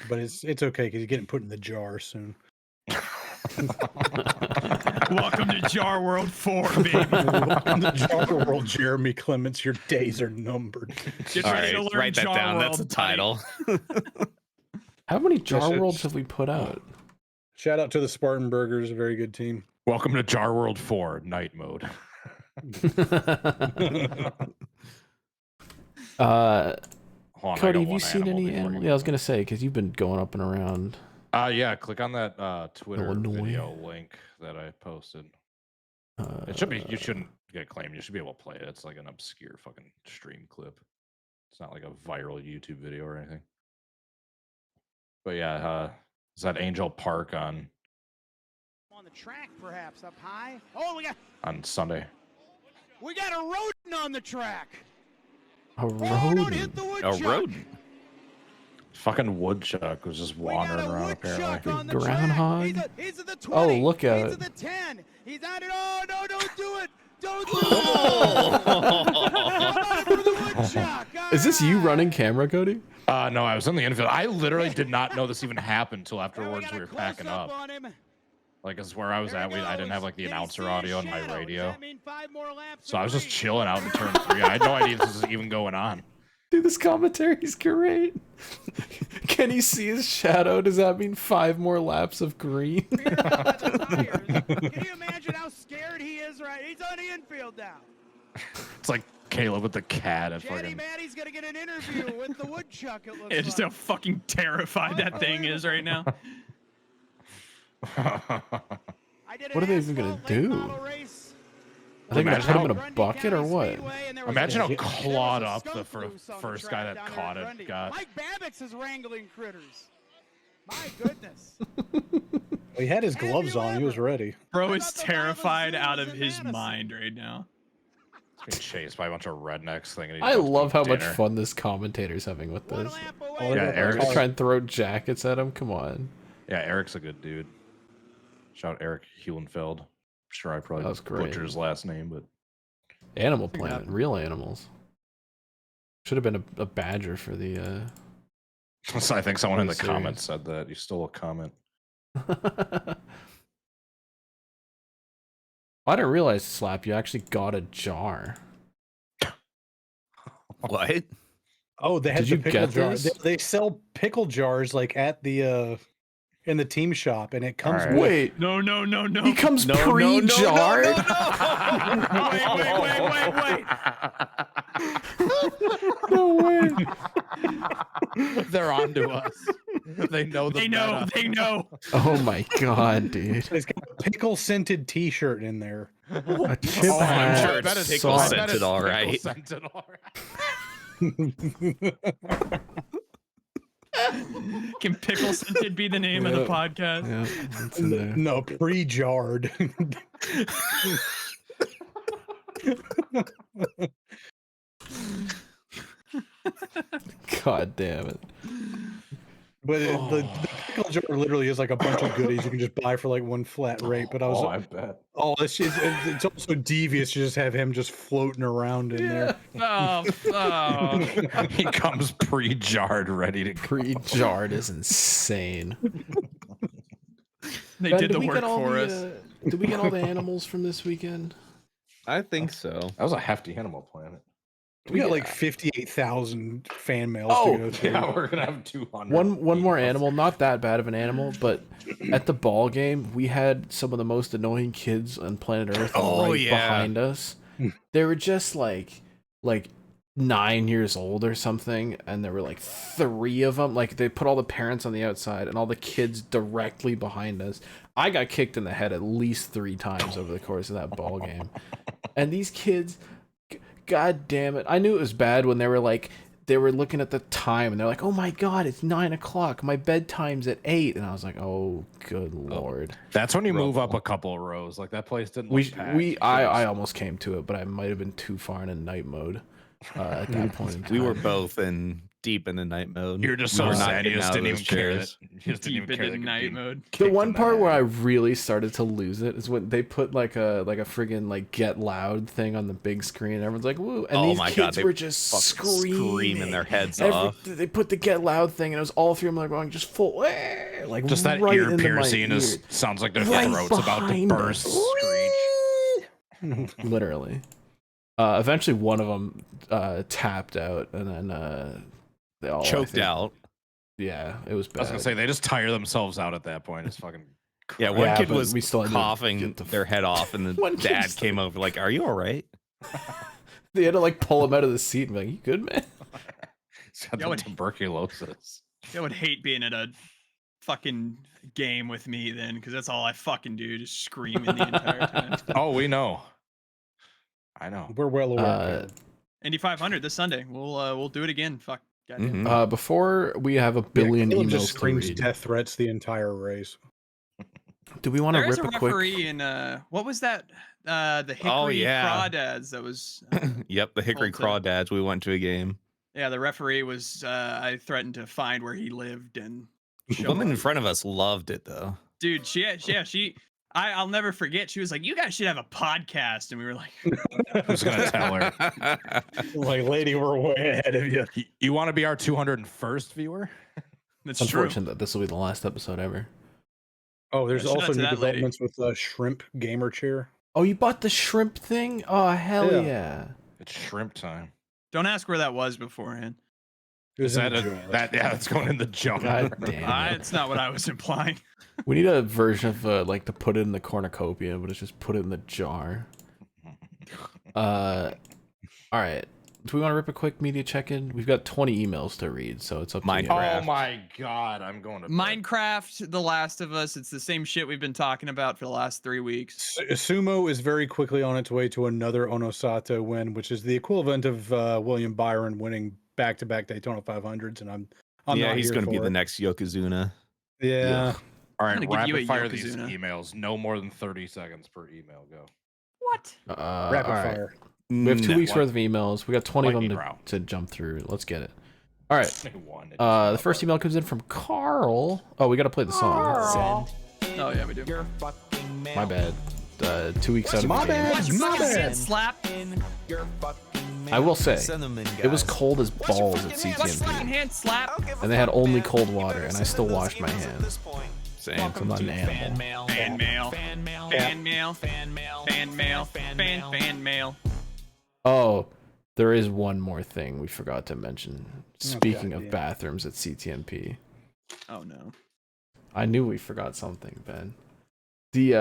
But it's okay because he's getting put in the jar soon. Welcome to Jar World 4, baby. Welcome to Jar World, Jeremy Clements. Your days are numbered. Get All ready to right, learn write that Jar down. That's a World, buddy. title. How many Jar Yes, Worlds it's- have we put out? Shout out to the Spartan Burgers, a very good team. Welcome to Jar World 4 night mode. Hold on, I Cody, got have you one seen animal any before animal? you Yeah, I was gonna say because you've been going up and around. Yeah, click on that Twitter Illinois. video link that I posted. It should be. You shouldn't get claimed. You should be able to play it. It's like an obscure fucking stream clip. It's not like a viral YouTube video or anything. But yeah, is that Angel Park on On the track, perhaps up high. Oh, Sunday? we got a rodent on the track. A Oh, don't hit rodent. the A woodchuck. rodent. Fucking woodchuck was just We got wandering a around woodchuck apparently. on the Groundhog? track. He's at the 20. Oh, look at He's it. at the 10. He's on it. Oh, no, don't do it. Don't do Oh. it. For the woodchuck. Is this you All right. running camera, Cody? No, I was in the infield. I literally did not know this even happened until Now afterwards got we a were packing close-up up. on him. Like, it's where I was There at. he I didn't goes. have like the Can he announcer see his audio on my shadow? Does radio. that mean 5 more laps So I was in just green? chilling out in turn 3. I had no idea this was even going on. Dude, this commentary's great. Can he see his shadow? Does that mean 5 more laps of green? Feared about the tires. Can you imagine how scared he is right? He's on the infield now. It's like Caleb with the cat at Chatty fucking. Matty's gonna get an interview with the woodchuck. It looks It's just like. how fucking terrified that thing is right now. I did an What are they even gonna asphalt late do? model race. Are they gonna Imagine put him in how- a bucket or what? Imagine how Yeah. clawed up the first guy that caught it got. Mike Babbix is wrangling critters. My goodness. He had his Have gloves you on. He was ever? ready. Bro How is about the terrified lava out of zoos in his Madison? mind right now. Being chased by a bunch of rednecks thinking he's I about to love eat how much dinner. fun this commentator's having with One this. lap Oh, away. Yeah, look, Eric- Try and throw jackets at him. Come on. Yeah, Eric's a good dude. Shout out Eric Heulenfeld. Sure, I probably That was great. butchered his last name, but Animal Planet, real animals. Should have been a badger for the. so I think someone in the Really comments said that. You stole a comment. I didn't realize, Slap, you actually got a jar. What? Oh, they had Did the you pickle get jar. this? They sell pickle jars like at the in the team shop, and it comes Alright. with Wait, No, no, no, no. he comes No, no, no, pre-jarred? Wait. No way. They're on to us. They know the They know. meta. They know. Oh my god, dude. It's got a pickle scented T-shirt in there. A chip Oh, I'm hat. sure I bet it's pickle sauce. scented all right. Scented all right. Can pickle scented be the name of the Yep. podcast? Yeah, that's in there. No, pre-jarred. God damn it. But the pickle jar literally is like a bunch of goodies you can just buy for like one flat rate. But I was I bet. it's also devious to just have him just floating around in there. Oh, He comes pre-jarred, ready to go. Pre-jarred is insane. they Ben, did the we work get all for the, us. Did we get all the animals from this weekend? I think so. That was a hefty Animal Planet. We got like 58,000 fan mails Oh, to go through. Yeah, we're gonna have 200. One more animal, not that bad of an animal, but at the ball game, we had some of the most annoying kids on planet Earth behind us. They were just like 9 years old or something, and there were like 3 of them. Like they put all the parents on the outside and all the kids directly behind us. I got kicked in the head at least 3 times over the course of that ball game. And these kids, God damn it. I knew it was bad when they were looking at the time and they're like, oh my God, it's 9 o'clock. My bedtime's at 8. And I was like, oh, good Lord. That's when you move up a couple of rows. Like that place didn't. I almost came to it, but I might have been too far in night mode at that point in time. We were both deep in the night mode. You're just We so were not sad. You getting just out of didn't those even care. chairs. You just didn't Deep even care. into night mode. The one part where I really started to lose it is when they put like a friggin' like get loud thing on the big screen. And everyone's like, woo. And these kids were just screaming their heads off. They put the get loud thing and it was all 3 of them like going just full, like Just that right ear into my piercing ear. sounds like their Right throat's about to behind burst. us. Screech. Literally. Eventually one of them tapped out and then they all Choked out. Yeah, it was bad. I was gonna say they just tire themselves out at that point. It's fucking. Yeah, crap. one kid but was we still had to coughing get the- their head off, and One the kid dad still- came over like, "Are you all right?" They had to like pull him out of the seat and be like, you good, man? It's got Yo, the it- tuberculosis. I would hate being at a fucking game with me then, because that's all I fucking do, just screaming the entire time. Oh, we know. I know. We're well aware. Indy 500 this Sunday. We'll do it again. Fuck. Goddamn. Mhm. Before we have a billion Caleb just emails to screams read, death threats the entire race. do we want to There is rip a a quick? referee in what was that? The Hickory yeah. Crawdads that was Yep, the Hickory Fulton. Crawdads. We went to a game. yeah, the referee was I threatened to find where he lived and The show woman in up. front of us loved it though. Dude, I'll never forget. She was like, "You guys should have a podcast," and we were like, Who's gonna tell her? Like, lady, we're way ahead of you. You want to be our 201st viewer? "That's It's true." unfortunate that this will be the last episode ever. Oh, there's Yeah, shout out also to new that lady. developments with shrimp gamer chair. Oh, you bought the shrimp thing? Oh, hell Yeah. yeah! It's shrimp time. Don't ask where that was beforehand. It was Is that in the jar. yeah? It's going in the jar. God damn it. It's not what I was implying. We need a version of like to put it in the cornucopia, but it's just put it in the jar. All right. Do we want to rip a quick media check-in? We've got 20 emails to read, so it's up to you. Minecraft. Oh my god, I'm going to bed. Minecraft, The Last of Us. It's the same shit we've been talking about for the last 3 weeks. Sumo is very quickly on its way to another Onosato win, which is the equivalent of William Byron winning back-to-back Daytona 500s, and I'm yeah, not he's here going to be for the it. next Yokozuna. Yeah. All right, I'm gonna give you rapid a fire these Yokozuna. emails. No more than 30 seconds per email. Go. What? Rapid all right. fire. We have 2 No. weeks worth of emails. We got 20 of them Lightning round. to jump through. Let's get it. All right. One. The first email comes in from Carl. Oh, we got to play the song. Oh yeah, we do. My bad. 2 weeks out of the My game. bad. My bad. Slap. I will say, Send them in, it was guys. cold as balls at What's fucking CTMP. hand slap? And they had only cold water, and I still washed my hands. Same. I'm not an animal. Fan mail. Fan mail. Fan mail. Fan mail. Fan mail. Fan mail. Oh, there is one more thing we forgot to mention. Speaking of goddamn. bathrooms at CTMP. Oh no. I knew we forgot something, Ben. The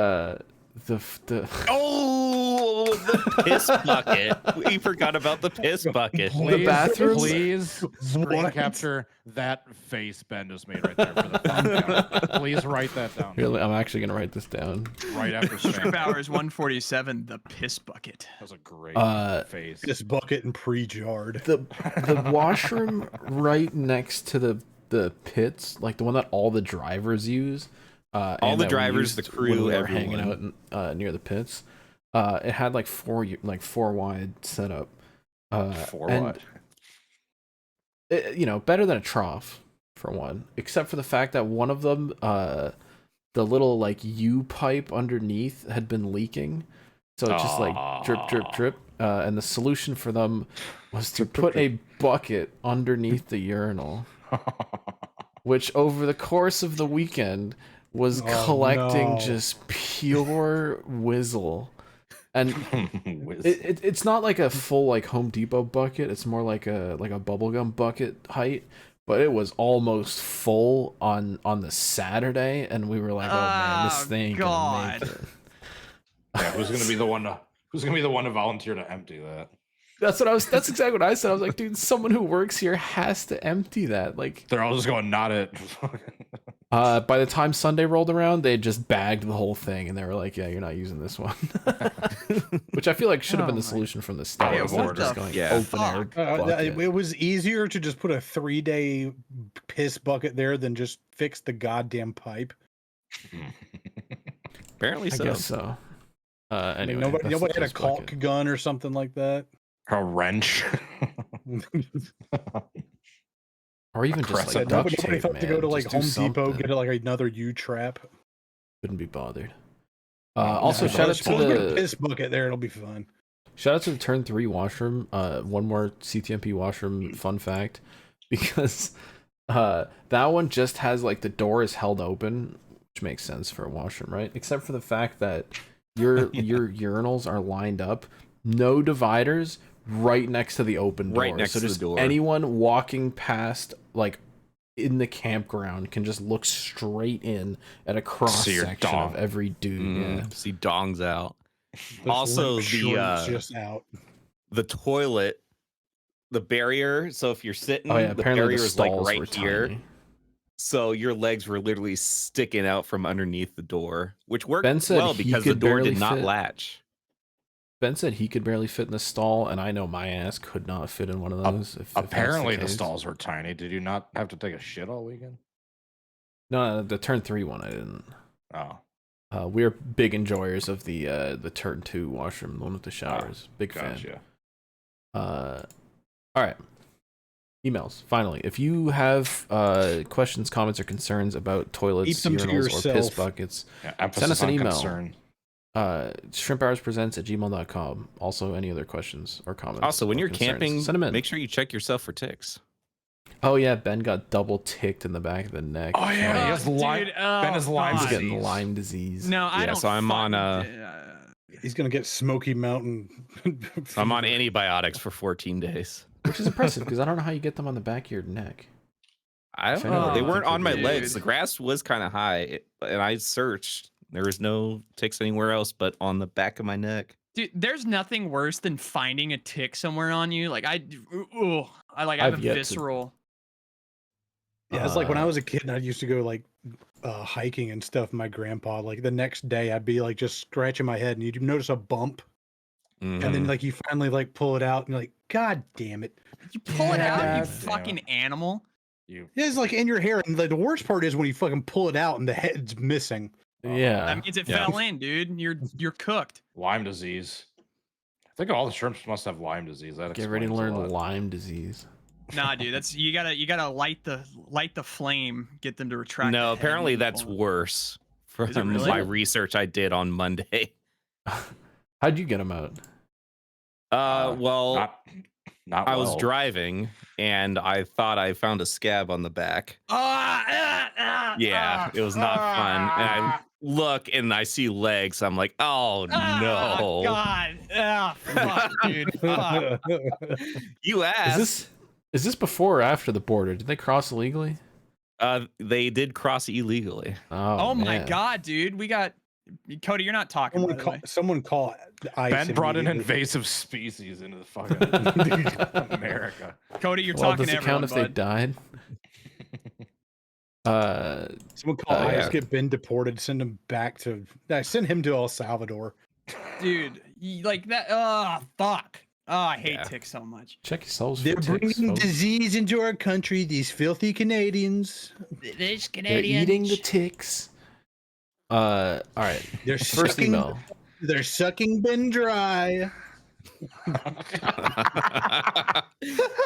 Oh, the piss bucket. We forgot about the piss bucket. The bathrooms? Please screen What? capture that face Ben just made right there for the thumbnail. Please write that down. Really, I'm actually gonna write this down. Right after Trip spam. hours 147. The piss bucket. That was a great face. This bucket and pre-jarred. The washroom right next to the the pits, like the one that all the drivers use. All and the that we drivers, the used when crew, we were hanging everyone. out near the pits. It had like four wide setup. For and what? better than a trough for one, except for the fact that one of them, the little like U pipe underneath had been leaking, so it just like drip drip drip. And the solution for them was to put a bucket underneath the urinal, which over the course of the weekend was collecting no. just pure whizzle. And it's not like a full like Home Depot bucket. It's more like a bubblegum bucket height. But it was almost full on the Saturday, and we were like, "Oh man, this thing ain't gonna make it." Yeah, who's gonna be the one to volunteer to empty that? That's exactly what I said. I was like, "Dude, someone who works here has to empty that." Like, They're all just going, not it. by the time Sunday rolled around, they had just bagged the whole thing, and they were like, "Yeah, you're not using this one," which I feel like should have been the solution from the start. Yeah, Instead of what just the going fuck? open air bucket. It was easier to just put a 3-day piss bucket there than just fix the goddamn pipe. Apparently I so. guess so. I Anyway, mean, that's nobody the had a piss caulk bucket. gun or something like that. A wrench. Or even just crescent like wrench. duct Nobody tape, thought to go man. to like Just do Home Depot, something. get like another U trap. Couldn't be bothered. Also, shout out to Put a the piss bucket there; it'll be fun. shout out to the Turn 3 washroom. One more CTMP washroom fun fact, because that one just has like the door is held open, which makes sense for a washroom, right? Except for the fact that your urinals are lined up, no dividers, right next to the open door. Right next so to the just door. anyone walking past like in the campground can just look straight in at a cross See your section dong. of every dude. Yeah. See dongs out. Those Also, limp shrimps the just out. toilet, the barrier. So if you're sitting, Oh yeah, the apparently barrier the is like stalls were right here. tiny. So your legs were literally sticking out from underneath the door, which worked Ben said well he because the could door barely did not fit. latch. Ben said he could barely fit in the stall, and I know my ass could not fit in one of those. If that's Apparently, the case. stalls were tiny. Did you not have to take a shit all weekend? No, the Turn 3 one I didn't. Oh, We're big enjoyers of the Turn 2 washroom, the one with the showers. Big fan. gotcha. All right. Emails. Finally, if you have questions, comments, or concerns about toilets, Keep them to urinals, or piss yourself. buckets, Yeah, emphasis send us an on email. concern. shrimpourspresents@gmail.com. Also, any other questions or comments. Also, when or you're concerns, camping, send them in. make sure you check yourself for ticks. Oh yeah, Ben got double ticked in the back of the neck. Oh yeah, he has Dude, Lyme. Ben has Lyme He's God. getting disease. Lyme disease. No, I Yeah, don't. so I'm on, He's gonna get Smoky Mountain. I'm on antibiotics for 14 days. Which is impressive because I don't know how you get them on the back of your neck. I don't I know. know. They weren't on my Dude. legs. The grass was kind of high, and I searched. There was no ticks anywhere else but on the back of my neck. Dude, there's nothing worse than finding a tick somewhere on you. Like I have I've a yet to- visceral. Yeah, it's like when I was a kid and I used to go like hiking and stuff. with My grandpa, like the next day, I'd be like just scratching my head, and you'd notice a bump, Mhm. and then like you finally like pull it out, and you're like, God damn it! You pull it out, you God damn fucking it. animal. It's like in your hair, and like, the worst part is when you fucking pull it out and the head's missing. Yeah. That means it Yeah. fell in, dude. You're cooked. Lyme disease. I think all the shrimps must have Lyme disease. That Get ready to explains a learn lot. Lyme disease. Nah, dude, that's you gotta light the flame, get them to retract. the No, head apparently when you that's pull it. worse from Is it really? my research I did on Monday. How'd you get them out? Well, Not I was well. driving and I thought I found a scab on the back. Yeah, it was not fun. And I look and I see legs. I'm like, oh no. God. Fuck, dude. Fuck. You asked. Is this before or after the border? Did they cross illegally? They did cross illegally. Oh my man. God, dude. We got Cody, you're not talking. By the way. Someone call ICE. Ben brought an immediately. invasive species into the fucking America. Cody, you're Well, talking does to it count everyone, if they bud. died? Someone call yeah. ICE, get Ben deported, send him back to. Send him to El Salvador. Dude, like that. Oh, fuck. Oh, I hate Yeah. ticks so much. Check yourselves for They're ticks, bringing folks. disease into our country. These filthy Canadians. These They're eating the ticks. All right. They're First sucking. email. They're sucking Ben dry.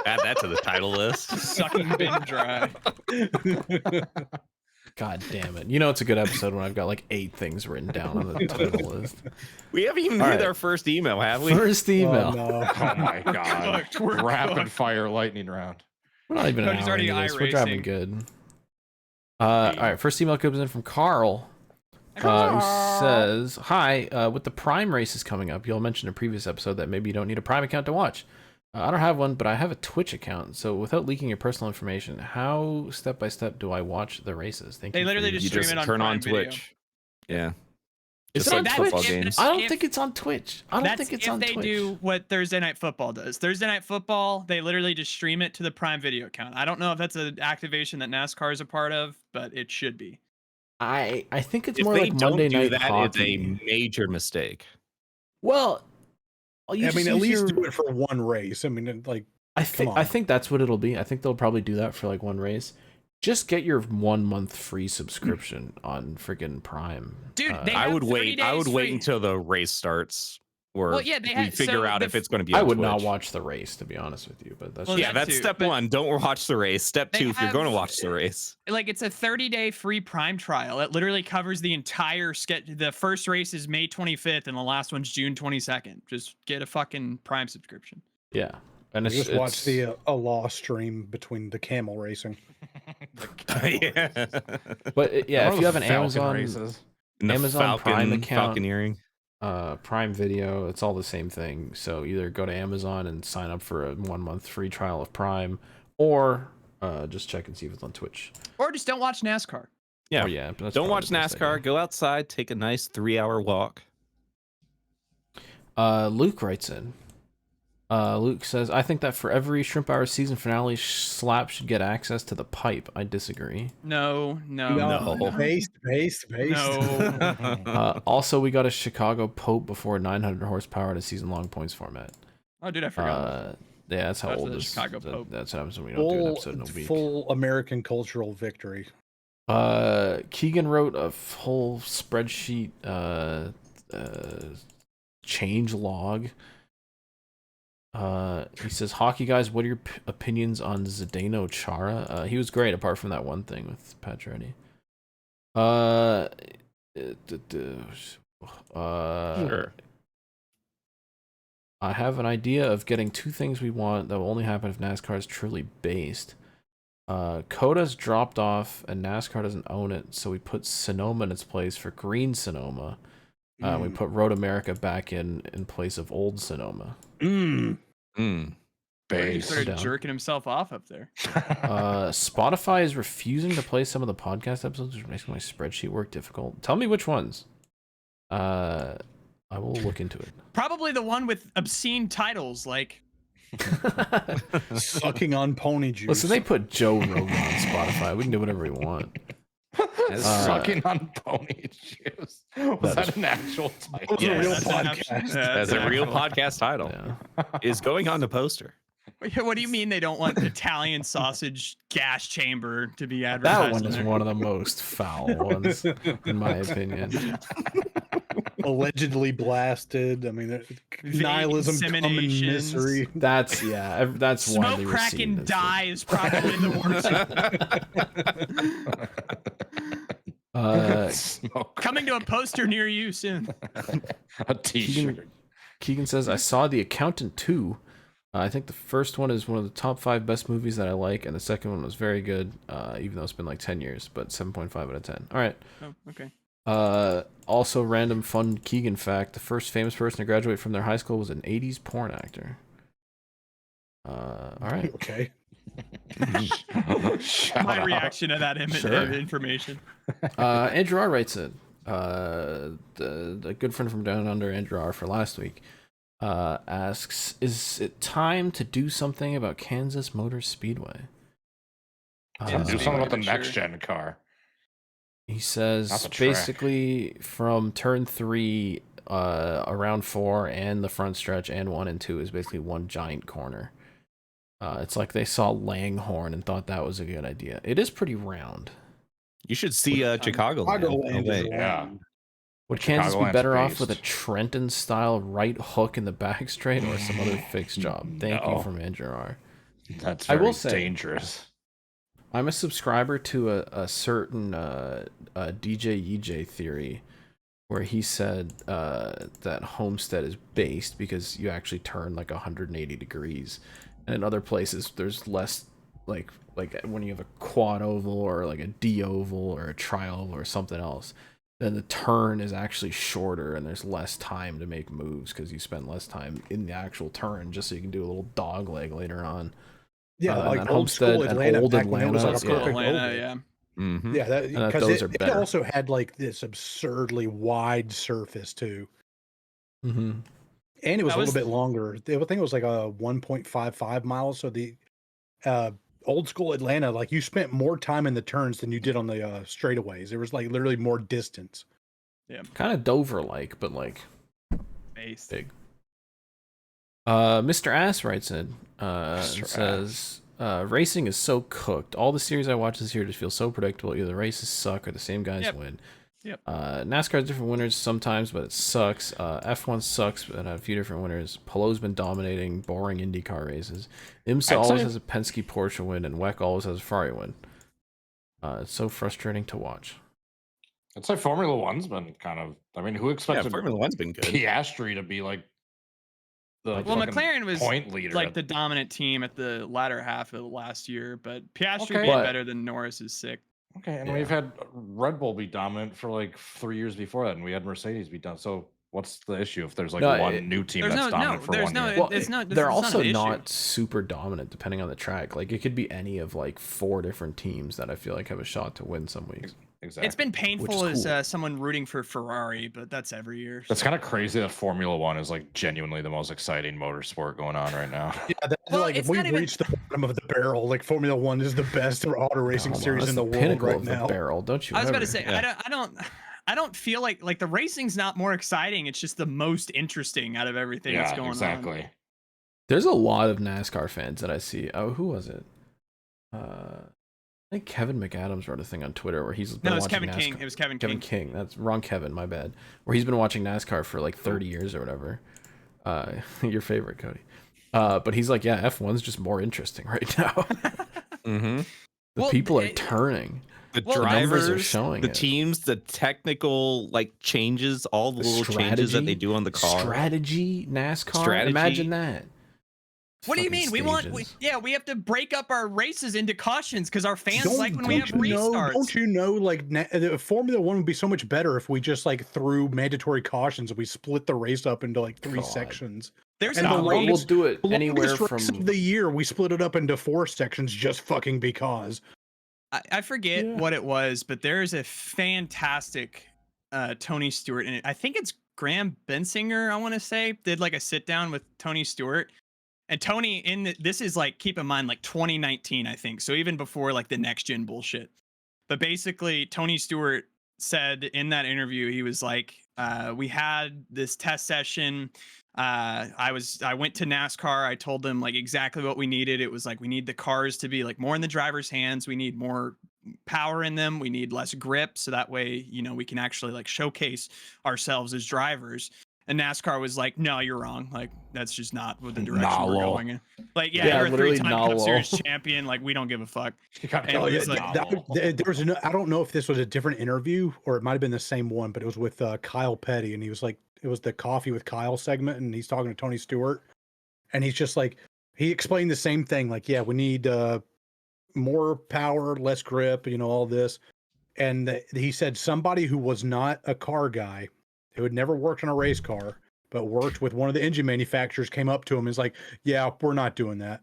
Add that to the title list. Sucking bin dry. God damn it. You know it's a good episode when I've got like 8 things written down on the title list. We haven't even All hit right. our first email, have we? First email. Oh, no. Oh my god. cooked, we're Rapid cooked. fire lightning round. We're not even an Cody's hour already into this. We're driving iRacing. good. All right. First email comes in from Carl. Who says, hi, with the Prime races coming up, you'll mention in a previous episode that maybe you don't need a Prime account to watch. I don't have one, but I have a Twitch account. So without leaking your personal information, how step-by-step do I watch the races? Thank They you. for literally your- just You stream just it on turn on Prime Video. Twitch. Yeah. Is Just it on like Twitch? football games. I don't If- think it's on Twitch. I don't That's think it's if on they Twitch. do what Thursday Night Football does. Thursday Night Football, they literally just stream it to the Prime Video account. I don't know if that's an activation that NASCAR is a part of, but it should be. I think it's If more they like don't Monday do Night that, Hockey. it's a major mistake. Well, I mean, at least do it for one race. I mean, like, I Come on. think that's what it'll be. I think they'll probably do that for like one race. Just get your 1 month free subscription on freaking Prime. Dude, they I have would 30 wait. I would days wait free. until the race starts, or Well, yeah, they we had- figure so out the if it's going to be. On I would not Twitch. watch the race, to be honest with you. But that's Well, Yeah, that that's too, step but- one. Don't watch the race. Step They two, if you're going to have- watch the race. Like, it's a 30-day free Prime trial. It literally covers the entire sketch. The first race is May 25th, and the last one's June 22nd. Just get a fucking Prime subscription. yeah. And just watch the a law stream between the camel racing. Yeah. But yeah, if you have an Falcon Amazon races. And the Amazon Prime account, Falconeering. Prime Video, it's all the same thing. So either go to Amazon and sign up for a 1 month free trial of Prime, or just check and see if it's on Twitch. Or just don't watch NASCAR. Yeah. Or, yeah. That's Don't probably watch the best NASCAR. idea. Go outside. Take a nice 3-hour walk. Luke writes in. Luke says, I think that for every Shrimp Hour season finale, Slap should get access to the pipe. I disagree. No. Based. No. Also, we got a Chicago Pope before 900 horsepower in a season-long points format. Oh, dude, I forgot. Yeah, that's how That's old the this. Chicago Pope. That's what happens when we don't do an episode in a week. Full American cultural victory. Keegan wrote a whole spreadsheet change log. He says, "Hockey guys, what are your opinions on Zdeno Chara? He was great, apart from that one thing with Pacioretty. Sure. I have an idea of getting 2 things we want that will only happen if NASCAR is truly based. Coda's dropped off and NASCAR doesn't own it, so we put Sonoma in its place for Green Sonoma. We put Road America back in place of Old Sonoma. Mm. He Base. started down. jerking himself off up there. Spotify is refusing to play some of the podcast episodes, which makes my spreadsheet work difficult. Tell me which ones. I will look into it. Probably the one with obscene titles, like Sucking on pony juice. Listen, they put Joe Rogan on Spotify. We can do whatever we want. Sucking on pony juice. Was That that an actual title? That was a real that's an podcast. option. That's a real podcast title. Yeah. Is going on the poster. What do you mean they don't want Italian sausage gas chamber to be advertised? That one in is there? one of the most foul ones, in my opinion. Allegedly blasted. I mean, nihilism, come in inseminations. misery. That's that's widely Smoke, crack, received and as die is probably the worst. Smoke. Coming to a poster near you soon. A t-shirt. Keegan says, I saw The Accountant 2. I think the first one is one of the top 5 best movies that I like, and the second one was very good, even though it's been like 10 years, but 7.5 out of 10. All right. Oh, okay. Also, random fun Keegan fact: the first famous person to graduate from their high school was an '80s porn actor. All right. Okay. My reaction to that Sure. information. Andrew R writes it. The good friend from Down Under, Andrew R, for last week, asks, "Is it time to do something about Kansas Motor Speedway?" Do something about the Sure. next gen car. He Not says the track. basically from turn 3 around 4 and the front stretch and 1 and 2 is basically one giant corner. It's like they saw Langhorne and thought that was a good idea. It is pretty round. You should see Chicagoland. Chicagoland No is way. Yeah. round. Would Kansas be Chicagoland's better off with a based. Trenton-style right hook in the back straight or some other fixed job? Thank you No. from Andrew. That's I very will say- dangerous. I'm a subscriber to a certain DJ EJ theory where he said that Homestead is based because you actually turn like 180 degrees. And in other places, there's less, like when you have a quad oval or like a D oval or a tri-oval or something else, then the turn is actually shorter and there's less time to make moves because you spend less time in the actual turn just so you can do a little dog leg later on. Yeah, and like then old school Homestead and Atlanta old back when it was like a Atlanta, perfect Atlanta, oval. yeah. Mm-hmm. Yeah, that, that because those are it better. also had like this absurdly wide surface too, Mm-hmm. and it was That a was- little bit longer. I think it was like a 1.55 miles. So the old school Atlanta, like you spent more time in the turns than you did on the straightaways. There was like literally more distance. Kind of Dover-like, but like Based. big. Mr. Ass writes in, Mr. says, racing is so cooked. All the series I watch this year just feel so predictable. Either the races suck or the same guys Yep. win. Yep. NASCAR has different winners sometimes, but it sucks. F1 sucks, but had a few different winners. Polo's been dominating boring IndyCar races. IMSA I'd always say- has a Penske Porsche win, and WEC always has a Ferrari win. It's so frustrating to watch. I'd say Formula One's been kind of. I mean, who Yeah, expected Formula One's been good. Piastri to be like the Well, fucking McLaren was point leader? like at- the dominant team at the latter half of last year, but Piastri Okay. being But- better than Norris is sick. Okay, and Yeah. we've had Red Bull be dominant for like 3 years before that, and we had Mercedes be done. So what's the issue if there's like No, one new team there's that's no- dominant for there's 1 no- year? Well, it's not- they're it's not also an issue. not super dominant depending on the track. Like it could be any of like 4 different teams that I feel like have a shot to win some weeks. Exactly. It's been painful is as cool. someone rooting for Ferrari, but that's every year. That's so. kind of crazy that Formula One is like genuinely the most exciting motorsport going on right now. Yeah, that's Well, like if it's we not even- reach the bottom of the barrel, like Formula One is the best auto racing Come on, series that's in the world pinnacle right of now. the barrel, don't you? I was about to ever? say, Yeah. I don't feel like the racing's not more exciting. It's just the most interesting out of everything that's Yeah, going exactly. There's a lot of NASCAR fans that I see. Oh, who was it? I think Kevin McAdams wrote a thing on Twitter where he's on. been No, it was watching Kevin NASCAR. King. It was Kevin Kevin King. King. That's wrong, Kevin. My bad. Where he's been watching NASCAR for like 30 years or whatever. Your favorite, Cody. But he's like, yeah, F1's just more interesting right now. Mm-hmm. The Well, people are it- turning. The Well, The numbers drivers, are showing the it. teams, the technical like changes, all the The little changes that they strategy- do on the car. Strategy, NASCAR. Strategy. Imagine that. What do you Fucking mean? stages. We have to break up our races into cautions because our fans Don't- like when we have don't you know- restarts. Don't you know, like Formula One would be so much better if we just like threw mandatory cautions and we split the race up into like 3 God. sections. There's and no the We'll way. longest- do it The anywhere longest race from of the year, we split it up into 4 sections just fucking because. I forget Yeah. what it was, but there is a fantastic Tony Stewart, and I think it's Graham Bensinger. I want to say did like a sit down with Tony Stewart, and Tony this is like, keep in mind, like 2019, I think. So even before like the next gen bullshit. But basically, Tony Stewart said in that interview, he was like, we had this test session. I went to NASCAR. I told them like exactly what we needed. It was like, we need the cars to be like more in the driver's hands. We need more power in them. We need less grip. So that way, we can actually like showcase ourselves as drivers. And NASCAR was like, no, you're wrong. Like, that's just not what the direction we're lol. going in. Like, Yeah, you're a literally, 3-time nah, Cup Series lol. champion. Like, we don't give a fuck. You gotta And tell it you was like- there was I don't know if this was a different interview or it might have been the same one, but it was with Kyle Petty, and he was like, it was the Coffee with Kyle segment, and he's talking to Tony Stewart, and he's just like, he explained the same thing, like, yeah, we need more power, less grip, all this, and he said somebody who was not a car guy, who had never worked on a race car, but worked with one of the engine manufacturers, came up to him and is like, yeah, we're not doing that.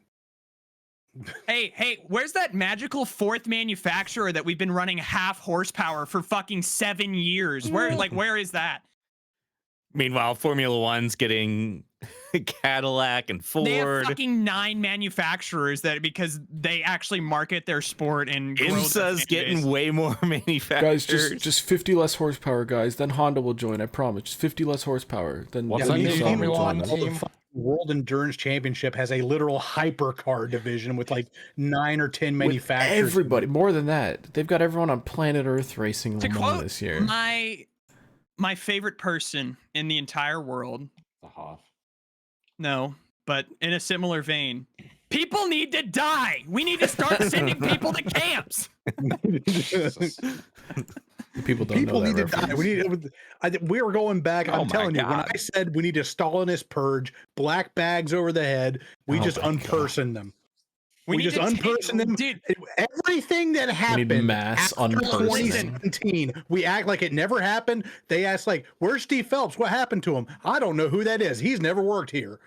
Hey, where's that magical fourth manufacturer that we've been running half horsepower for fucking 7 years? Where is that? Meanwhile, Formula One's getting Cadillac and They have Ford. fucking 9 manufacturers that because they actually market their sport and grow their IMSA's fan getting base. way more manufacturers. Guys, just 50 less horsepower, guys. Then Honda will join. I promise. Just 50 less horsepower. Then What's then that new Nissan Formula will join One them. team? The World Endurance Championship has a literal hypercar division with like 9 or 10 With manufacturers. everybody, more than that. They've got everyone on planet Earth racing To Le Mans quote this year. my favorite person in the entire world. The Hoff. No, but in a similar vein, people need to die. We need to start sending people to camps. People don't People know need that to die. reference. We were going back. Oh I'm my telling you, when God. I said we need a Stalinist purge, black bags over the head, we Oh just my God. unperson them. We We need just to unperson them. dude. Everything that We happened need mass after unpersoning. 2017, we act like it never happened. They ask like, "Where's Steve Phelps? What happened to him? I don't know who that is. He's never worked here."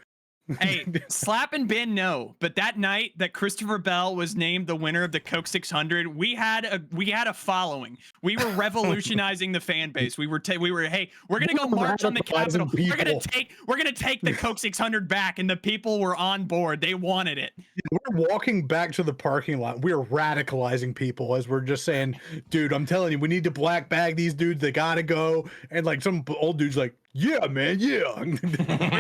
Hey, Slap and Ben no, but that night that Christopher Bell was named the winner of the Coke 600, we had a following. We were revolutionizing the fan base. We were hey, we're gonna go march on the Capitol. radicalizing We're gonna take the Coke 600 back, and the people were on board. They wanted it. We're walking back to the parking lot. We're radicalizing people as we're just saying, "Dude, I'm telling you, we need to black bag these dudes. They gotta go." And like some old dude's like, "Yeah, man, yeah." We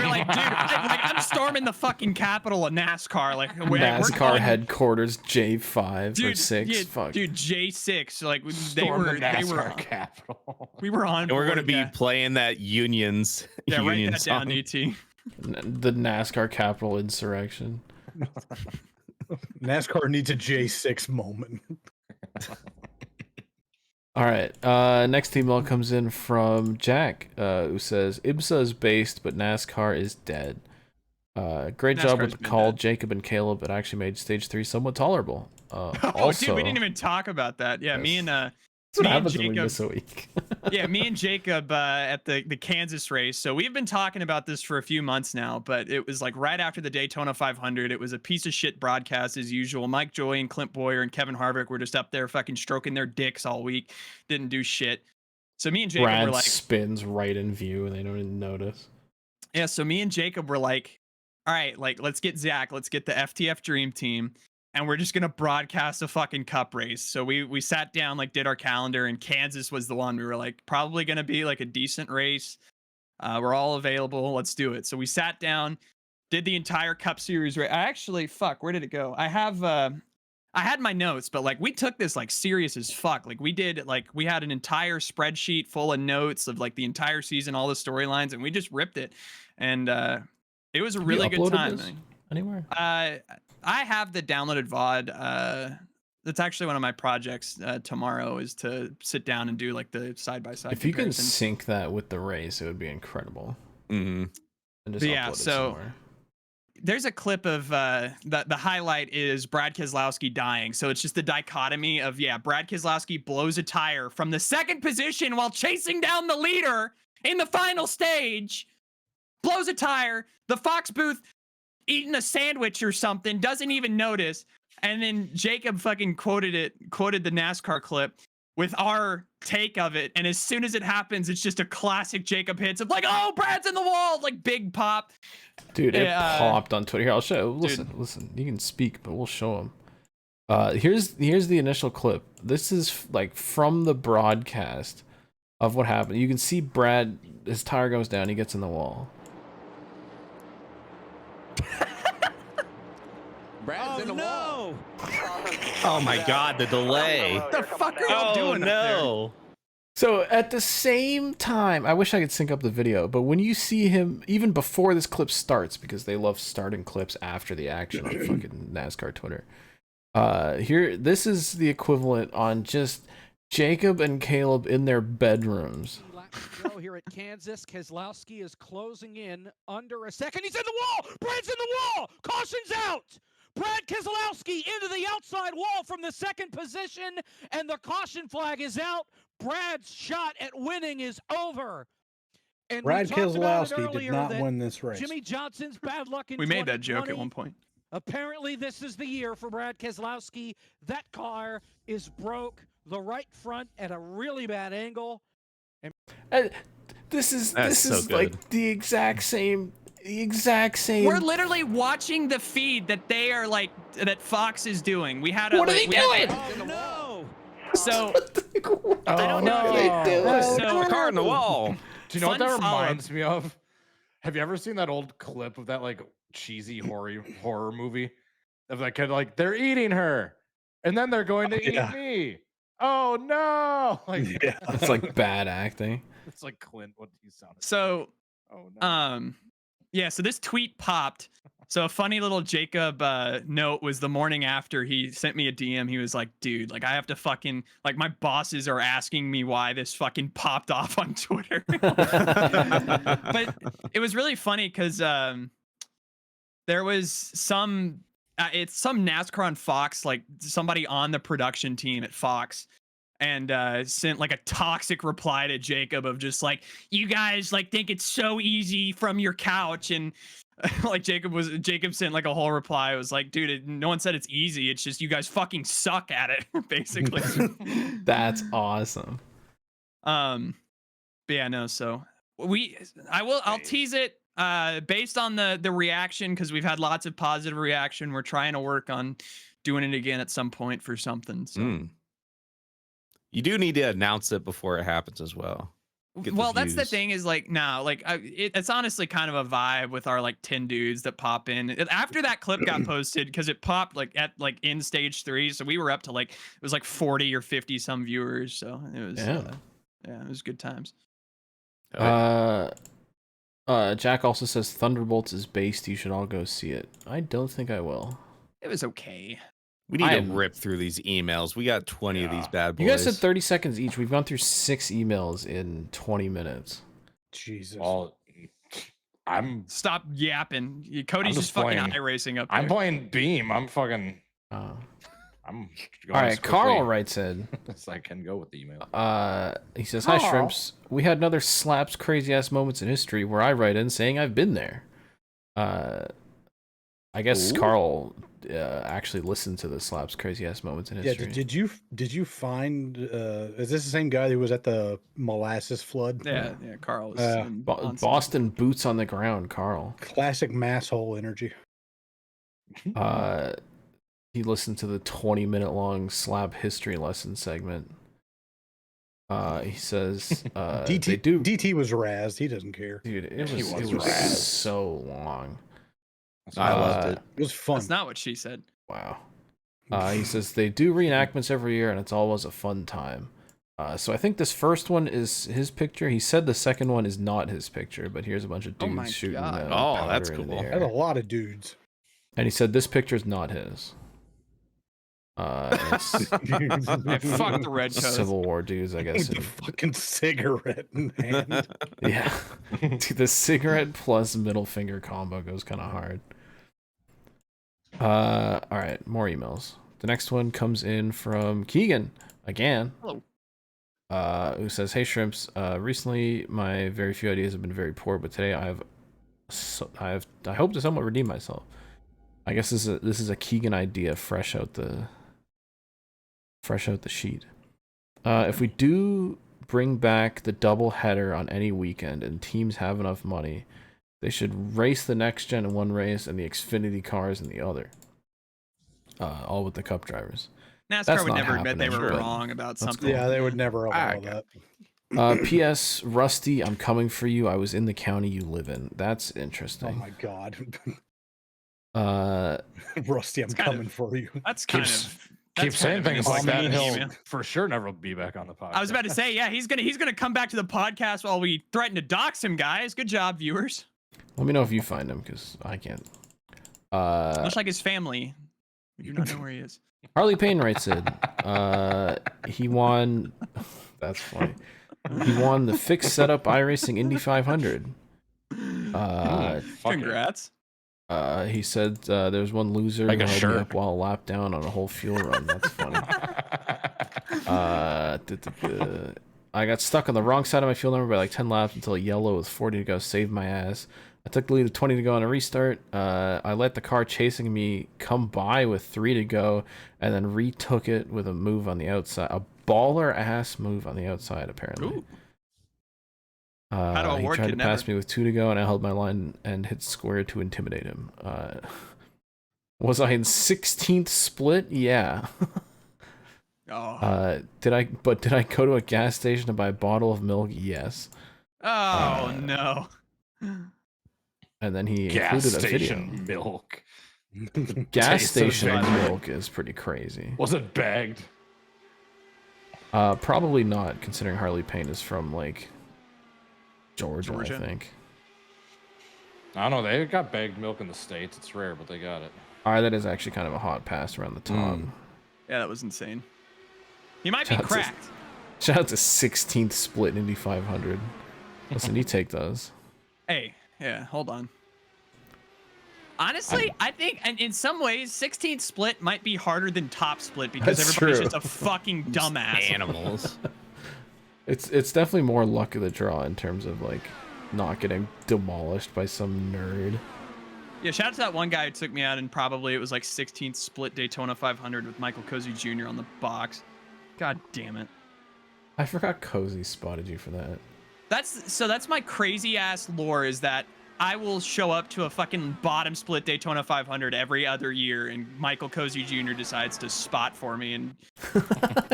were like, dude, I'm storming the fucking Capitol of NASCAR. Like we're NASCAR going- headquarters J5 or Dude, 6. yeah, Fuck. dude, J6. Like they Storm were, the they were, NASCAR capital. we were on. And we're going to board, be yeah. playing that Unions. Yeah, write union that down, song. ET. The NASCAR Capitol insurrection. NASCAR needs a J6 moment. All right. Next email comes in from Jack, who says IMSA is based, but NASCAR is dead. Great job with NASCAR's the been call, dead. Jacob and Caleb. It actually made stage 3 somewhat tolerable. Oh, Also, dude, we didn't even talk about that. Yeah, Yes. me that's what and happens when we Jacob- miss a week. yeah, me and Jacob at the Kansas race. So we've been talking about this for a few months now, but it was like right after the Daytona 500. It was a piece of shit broadcast as usual. Mike Joy and Clint Boyer and Kevin Harvick were just up there fucking stroking their dicks all week. Didn't do shit. So me and Jacob Brad were like, spins right in view and they don't even notice. yeah. So me and Jacob were like, all right, like let's get Zach, let's get the FTF Dream Team, and we're just gonna broadcast a fucking cup race. So we sat down, like did our calendar, and Kansas was the one. We were like, probably gonna be like a decent race. We're all available. Let's do it. So we sat down, did the entire Cup Series race. I actually, where did it go? I had my notes, but like we took this like serious as fuck. Like we had an entire spreadsheet full of notes of like the entire season, all the storylines, and we just ripped it. And it was a Have you really good uploaded time. this anywhere? I have the downloaded VOD. That's actually one of my projects tomorrow is to sit down and do like the side by side. If you can sync that with the race, it would be incredible. Mm-hmm. And just Yeah, upload it so- somewhere. There's a clip of the highlight is Brad Keselowski dying. So it's just the dichotomy of Brad Keselowski blows a tire from the second position while chasing down the leader in the final stage. Blows a tire. The Fox booth eating a sandwich or something, doesn't even notice. And then Jacob fucking quoted the NASCAR clip with our take of it. And as soon as it happens, it's just a classic Jacob hits of like, oh, Brad's in the wall, like big pop. Dude, it Yeah, popped on Twitter. Here, I'll show. Listen. You can speak, but we'll show him. Here's the initial clip. This is like from the broadcast of what happened. You can see Brad. His tire goes down. He gets in the wall. Brad's in the wall. Oh my God, the delay. What the fuck are y'all Oh doing up there? no. So at the same time, I wish I could sync up the video, but when you see him, even before this clip starts, because they love starting clips after the action on fucking NASCAR Twitter. This is the equivalent on just Jacob and Caleb in their bedrooms. Go here at Kansas. Keselowski is closing in under a second. He's in the wall. Brad's in the wall. Caution's out. Brad Keselowski into the outside wall from the second position, and the caution flag is out. Brad's shot at winning is over. And we Brad talked about it Keselowski did earlier not that win this race. Jimmy Johnson's bad luck in We made that joke at 2020. one point. Apparently, this is the year for Brad Keselowski. That car is broke. The right front at a really bad angle. This is That's so good. like the exact same The exact same. We're literally watching the feed that they are like that Fox is doing. We had a What are like, they doing? Oh no! So I don't know if they do it. So A car in the wall. Do you know what Fun that follow-up. reminds me of? Have you ever seen that old clip of that like cheesy horror movie of that kid like they're eating her and then they're going to yeah. eat me? Oh no! Like Yeah. It's like bad acting. it's like Clint what he sounded. so Oh no! yeah, so this tweet popped. So a funny little Jacob note was the morning after he sent me a DM. He was like, dude, like I have to fucking like my bosses are asking me why this fucking popped off on Twitter. But it was really funny because there was some it's some NASCAR on Fox, like somebody on the production team at Fox, and sent like a toxic reply to Jacob of just like, you guys like think it's so easy from your couch, and like Jacob sent like a whole reply. It was like, dude, no one said it's easy. It's just you guys fucking suck at it, basically. That's awesome. But yeah, no. So I'll tease it based on the reaction, because we've had lots of positive reaction. We're trying to work on doing it again at some point for something. So. You do need to announce it before it happens as well. Get the Well, that's the views. thing is like now, like it's honestly kind of a vibe with our like 10 dudes that pop in after that clip got posted, because it popped like at like in stage 3, so we were up to like it was like 40 or 50 some viewers, so it was yeah, it was good times. Jack also says Thunderbolts is based. You should all go see it. I don't think I will. It was okay. We need to rip through these emails. We got 20 of these bad boys. You guys said 30 seconds each. We've gone through 6 emails in 20 minutes. Jesus. Well, Stop yapping. Cody's just fucking eye racing up there. I'm playing Beam. I'm fucking. Oh. I'm All right, Carl writes in. So I can go with the email. He says, "Hi Shrimps. We had another slaps crazy ass moments in history where I write in saying I've been there." I guess Carl actually listened to the slaps crazy ass moments in history. Yeah. Did you find? Is this the same guy who was at the molasses flood? Yeah. Carl was Boston boots on the ground. Carl. Classic masshole energy. He listened to the 20-minute long slap history lesson segment. He says DT was razzed. He doesn't care. Dude, it was so long. I loved it. It was fun. That's not what she said. Wow. He says they do reenactments every year and it's always a fun time. So I think this first one is his picture. He said the second one is not his picture, but here's a bunch of dudes shooting. That's powder in the cool. air. That's a lot of dudes. And he said this picture is not his. It's Fuck the red coat. Civil War dudes, I guess. With the fucking cigarette in hand. Yeah. Dude, the cigarette plus middle finger combo goes kind of hard. All right, more emails. The next one comes in from Keegan again. Hello. Who says, "Hey Shrimps, recently my very few ideas have been very poor, but today I hope to somewhat redeem myself. I guess this is a Keegan idea, fresh out the sheet. If we do bring back the double header on any weekend and teams have enough money, they should race the next gen in one race and the Xfinity cars in the other. All with the cup drivers. NASCAR would never admit they were wrong about something. Yeah, they would never allow that. P.S. Rusty, I'm coming for you. I was in the county you live in. That's interesting. Oh my god. Rusty, I'm coming for you. That's kind of keep saying things like that. He'll yeah. for sure never be back on the podcast. I was about to say, yeah, he's gonna come back to the podcast while we threaten to dox him, guys. Good job, viewers. Let me know if you find him, because I can't. Much like his family, we do not know where he is. Harley Payne writes in. He won. That's funny. He won the fixed setup iRacing Indy 500. Congrats. He said there was one loser Like who a held shirt. me up while a lap down on a whole fuel run. That's funny. I got stuck on the wrong side of my fuel number by like 10 laps until a yellow with 40 to go saved my ass. I took the lead with 20 to go on a restart. I let the car chasing me come by with 3 to go and then retook it with a move on the outside. A baller ass move on the outside, apparently. How do He award tried to kid pass never? me with 2 to go, and I held my line and hit square to intimidate him. Was I in 16th split? Yeah. Oh, Did I go to a gas station to buy a bottle of milk? Yes. no. And then he Gas included a video. station milk. Gas Taste of station it. milk is pretty crazy. Was it bagged? Probably not, considering Harley Payne is from like Georgia, I Georgia? think. I don't know. They got bagged milk in the States. It's rare, but they got it. Alright, that is actually kind of a hot pass around the top. Yeah, that was insane. He might be Shout out to- cracked. Shout out to 16th split Indy 500. Listen, you take those. Hey, yeah, hold on. Honestly, I think in some ways, 16th split might be harder than top split because That's everybody's true. just a fucking dumbass. Animals. It's definitely more luck of the draw in terms of like not getting demolished by some nerd. Yeah, shout out to that one guy who took me out, and probably it was like 16th split Daytona 500 with Michael Cozy Jr. on the box. God damn it. I forgot Cozy spotted you for that. That's my crazy ass lore, is that I will show up to a fucking bottom split Daytona 500 every other year, and Michael Cozy Jr. decides to spot for me, and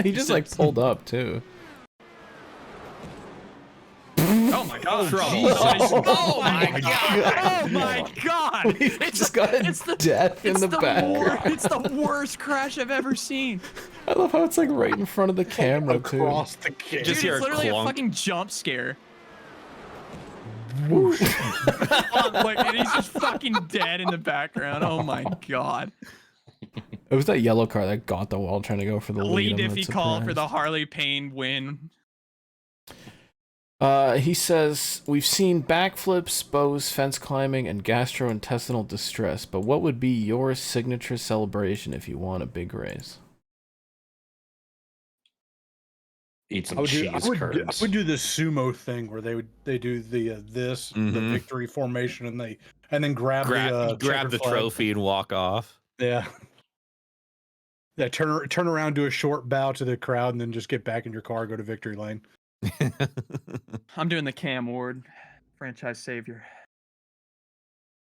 He just like pulled up too. oh my god, oh my god, oh my god, We just got a death in the background. It's the worst crash I've ever seen. I love how it's like right in front of the camera too. Across the cage. Just Dude, hear it's a literally a clunk. fucking jump scare. Whoosh. And he's just fucking dead in the background. Oh my god. It was that yellow car that got the wall trying to go for the Lee lead. I'm not Diffie call for the surprised. Harley Payne win. He says, we've seen backflips, bows, fence climbing, and gastrointestinal distress, but what would be your signature celebration if you won a big race? Eat some I would cheese curds. do the sumo thing where they do the the Mhm. victory formation and then grab Grab the checkered the flag. trophy and walk off. Yeah. Yeah, turn around, do a short bow to the crowd, and then just get back in your car, go to victory lane. I'm doing the Cam Ward, franchise savior.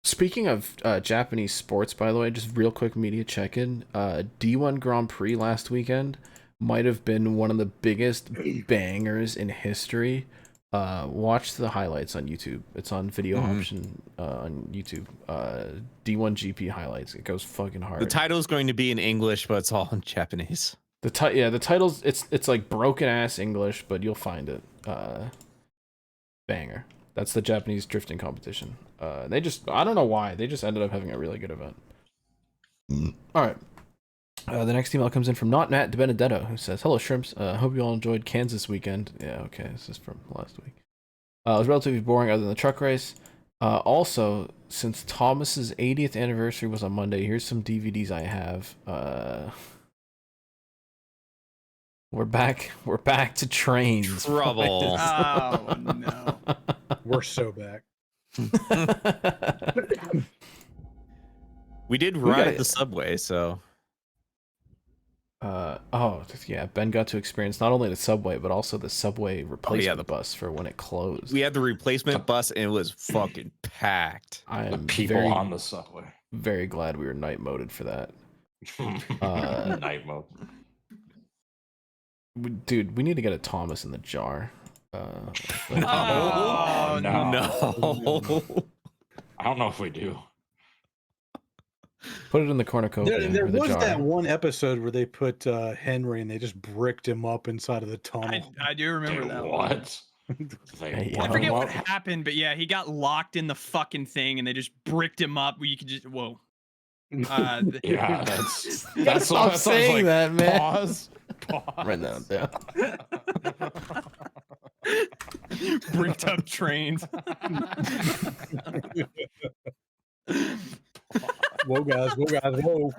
Speaking of Japanese sports, by the way, just real quick media check-in. D1 Grand Prix last weekend might have been one of the biggest bangers in history. Watch the highlights on YouTube. It's on video option on YouTube. D1 GP highlights. It goes fucking hard. The title is going to be in English, but it's all in Japanese. The title's it's like broken ass English, but you'll find it. Banger. That's the Japanese drifting competition. They just, I don't know why, they just ended up having a really good event. All right. The next email comes in from Not Matt De Benedetto, who says, "Hello, shrimps. Hope you all enjoyed Kansas weekend." Yeah, okay, this is from last week. It was relatively boring other than the truck race. Also, since Thomas's 80th anniversary was on Monday, here's some DVDs I have. We're back to trains. Trouble. Oh no. We're so back. We did We ride gotta- the subway, so Yeah, Ben got to experience not only the subway, but also the subway replacement the- bus for when it closed. we had the replacement bus and it was fucking packed. I The am people very, on the subway. very glad we were night moded for that. Night mode. Dude, we need to get a Thomas in the jar. Oh, no. No. I don't know if we do. Put it in the cornucopia There or the was jar. that one episode where they put Henry and they just bricked him up inside of the tunnel. I do remember Dude, that one. what? Hey, I yeah. forget what happened, but yeah, he got locked in the fucking thing, and they just bricked him up. Where you could just whoa. Yeah, that's Stop that sounds saying like that, man. Pause. Right now, yeah. bricked up trains. Whoa, guys, whoa.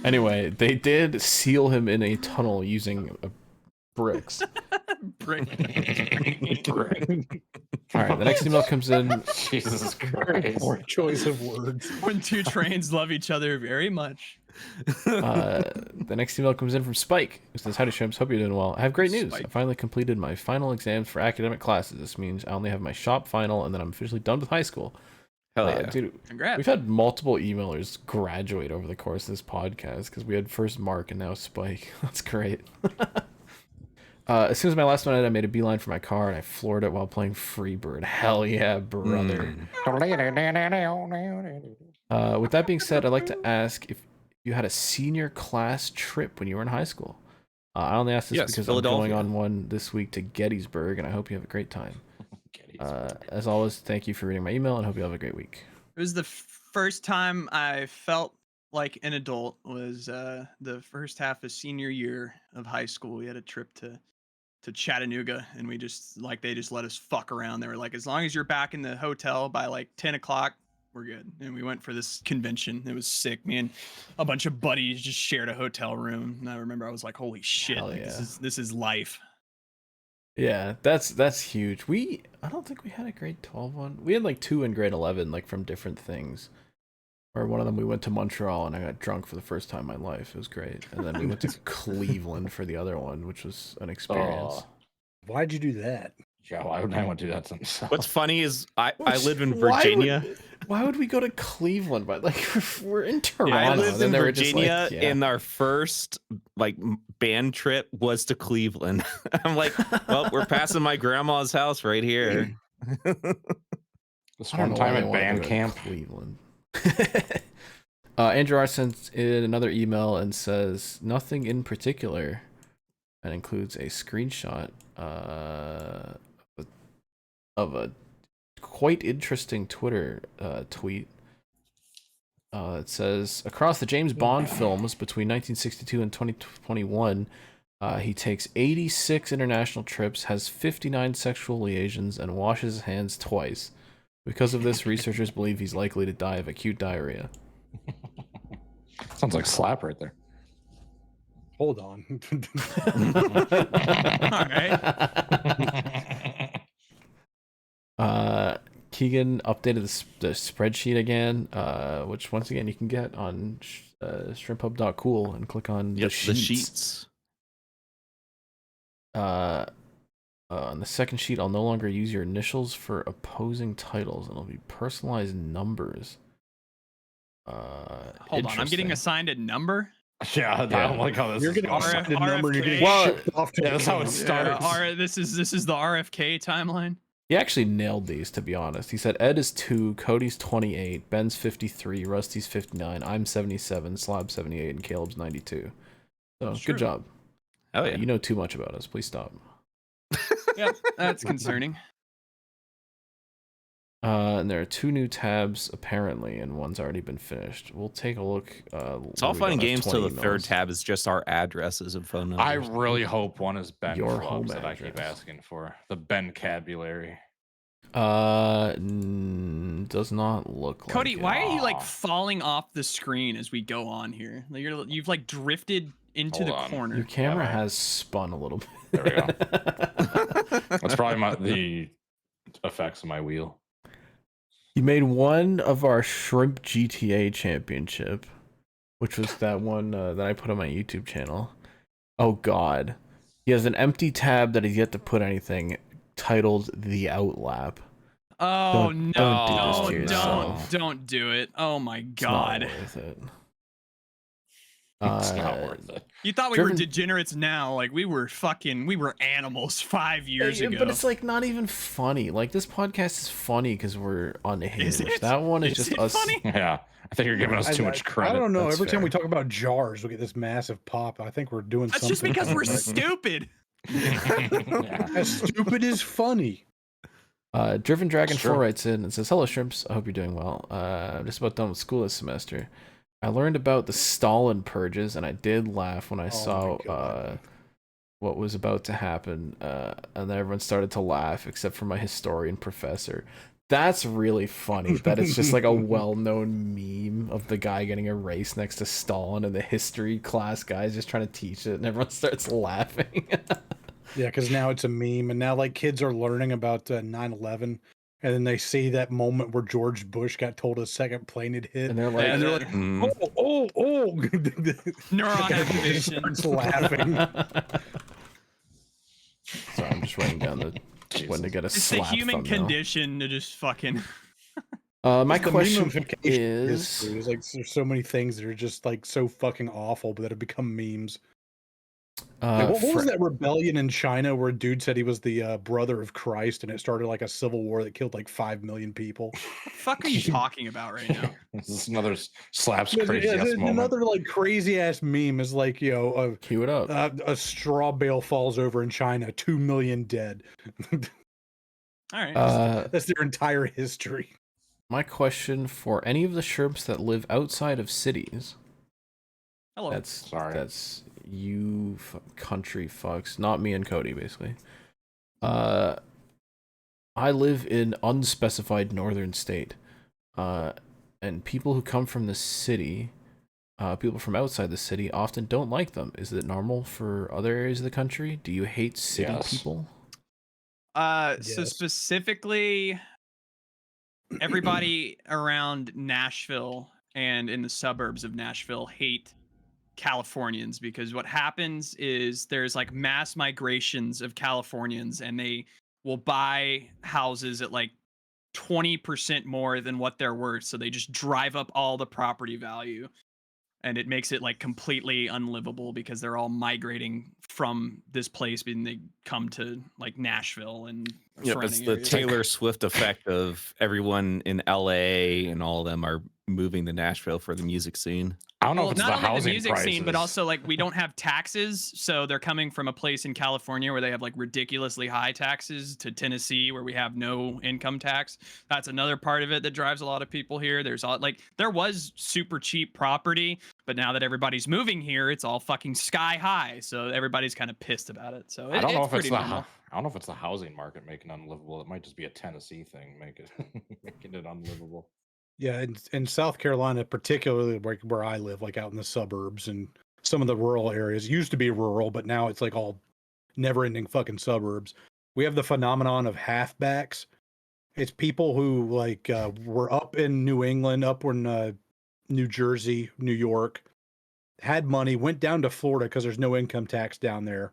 Anyway, they did seal him in a tunnel using bricks. Brick. All right, the next email comes in. Jesus Christ. Poor choice of words. When two trains love each other very much. The next email comes in from Spike, who says, "Howdy, Shrimps. Hope you're doing well. I have great news. Spike. I finally completed my final exams for academic classes. This means I only have my shop final, and then I'm officially done with high school." Hell yeah. Dude, Congrats. we've had multiple emailers graduate over the course of this podcast because we had first Mark and now Spike. That's great. As soon as my last one ended, I made a beeline for my car and I floored it while playing Freebird. Hell yeah, brother. With that being said, I'd like to ask if you had a senior class trip when you were in high school. I only asked this Yes, because I'm going Philadelphia. on one this week to Gettysburg, and I hope you have a great time. As always, thank you for reading my email and hope you have a great week. It was the first time I felt like an adult. Was the first half of senior year of high school. We had a trip to Chattanooga, and we just they just let us fuck around. They were like, as long as you're back in the hotel by like 10 o'clock, we're good. And we went for this convention. It was sick. Me and a bunch of buddies just shared a hotel room. And I remember I was like, holy shit, Hell like, yeah. this is life. Yeah, that's huge. I don't think we had a grade 12 one. We had like 2 in grade 11, like from different things. Or one of them we went to Montreal and I got drunk for the first time in my life. It was great. And then we went to Cleveland for the other one, which was an experience. Oh, Why'd you do that? yeah, why would anyone do that to themselves? What's funny is I live in Why Virginia. Why would we go to Cleveland? But like we're in Toronto. I lived then in they were just like, Virginia, yeah. and our first band trip was to Cleveland. I'm like, well, we're passing my grandma's house right here. This I don't one know time why they at wanted to band go to camp. Cleveland. Andrew R sends in another email and says nothing in particular, and includes a screenshot of a quite interesting Twitter tweet. It says, across the James Bond films between 1962 and 2021, he takes 86 international trips, has 59 sexual liaisons, and washes his hands twice. Because of this, researchers believe he's likely to die of acute diarrhea. Sounds like slap right there. Hold on. All right. Keegan updated the spreadsheet again, which once again you can get on shrimphub.cool and click on Yep, the sheets. the sheets. On the second sheet, I'll no longer use your initials for opposing titles, and it'll be personalized numbers. Hold on, I'm getting interesting. assigned a number. Yeah, I don't like how this You're is getting going. assigned a number and you're getting Well, shipped off to yeah, a that's how it camp. starts. This is the RFK timeline. He actually nailed these, to be honest. He said Ed is 2, Cody's 28, Ben's 53, Rusty's 59, I'm 77, Slab's 78, and Caleb's 92. So, Sure. good job. Oh yeah. You know too much about us. Please stop. Yep, that's concerning. And there are 2 new tabs, apparently, and one's already been finished. We'll take a look. It's all fun and games till the third tab is just our addresses and phone numbers. I really hope one is Ben Your home Flubs that I keep address. asking for. The Ben vocabulary. Does not look like Cody, it. why are you Aw. falling off the screen as we go on here? Like you've drifted into Hold the on. corner. Your camera Yeah, right. has spun a little bit. There we go. That's probably the effects of my wheel. You made one of our Shrimp GTA championship, which was that one that I put on my YouTube channel. Oh God, he has an empty tab that he's yet to put anything, titled The Outlap. Oh Don't no! do this to yourself. Don't do it! Oh my It's not God! worth it. It's not worth it. You thought we were Driven- degenerates now? Like we were animals 5 years ago. But it's like not even funny. Like this podcast is funny because we're unhinged. it? That one is Is just it us. funny? Yeah, I think you're giving us too much credit. I don't know. That's Every time fair. we talk about jars, we get this massive pop. I think we're doing That's something. just because we're right. stupid. Yeah. As stupid is funny. Driven Dragon Sure. 4 writes in and says, "Hello, Shrimps. I hope you're doing well. I'm just about done with school this semester. I learned about the Stalin purges, and I did laugh when I Oh saw my God. what was about to happen. And then everyone started to laugh, except for my historian professor. That's really funny. That it's just like a well-known meme of the guy getting erased next to Stalin, and the history class guy's just trying to teach it, and everyone starts laughing. Yeah, because now it's a meme, and now like kids are learning about 9/11 and then they see that moment where George Bush got told his second plane had hit, And they're like, and they're like, Mhm. oh. Neuron Everybody activation. starts laughing. Sorry, I'm just writing down the when to get a It's the slap human thumbnail. condition to just fucking. My It's the question meme-ification of is, history. It's like there's so many things that are just like so fucking awful, but that have become memes. Like, what was that rebellion in China where a dude said he was the brother of Christ, and it started like a civil war that killed like 5 million people? What the fuck are you talking about right now? This is another slaps Yeah, crazy ass moment. another like crazy ass meme is like, you know, Cue it up. a straw bale falls over in China, 2 million dead. All right. That's their entire history. My question for any of the shrimps that live outside of cities. Hello. That's you country fucks, not me and Cody, basically. I live in unspecified northern state, and people who come from the city, people from outside the city often don't like them. Is it normal for other areas of the country? Do you hate city people? So Yes. specifically, everybody around Nashville and in the suburbs of Nashville hate Californians, because what happens is there's like mass migrations of Californians, and they will buy houses at like 20% more than what they're worth. So they just drive up all the property value, and it makes it like completely unlivable because they're all migrating from this place and they come to like Nashville and Yep, it's surrounding the areas. Taylor Swift effect of everyone in LA and all of them are moving to Nashville for the music scene. I don't know Well, if it's not the only the housing music prices. scene, but also like we don't have taxes, so they're coming from a place in California where they have like ridiculously high taxes to Tennessee where we have no income tax. That's another part of it that drives a lot of people here. There's all like there was super cheap property, but now that everybody's moving here, it's all fucking sky high. So everybody's kind of pissed about it. So I don't know it's if it's pretty the normal. I don't know if it's the housing market making it unlivable. It might just be a Tennessee thing, making it unlivable. Yeah, in South Carolina, particularly where I live, like out in the suburbs and some of the rural areas, it used to be rural, but now it's like all never-ending fucking suburbs. We have the phenomenon of halfbacks. It's people who like were up in New England, up in New Jersey, New York, had money, went down to Florida because there's no income tax down there.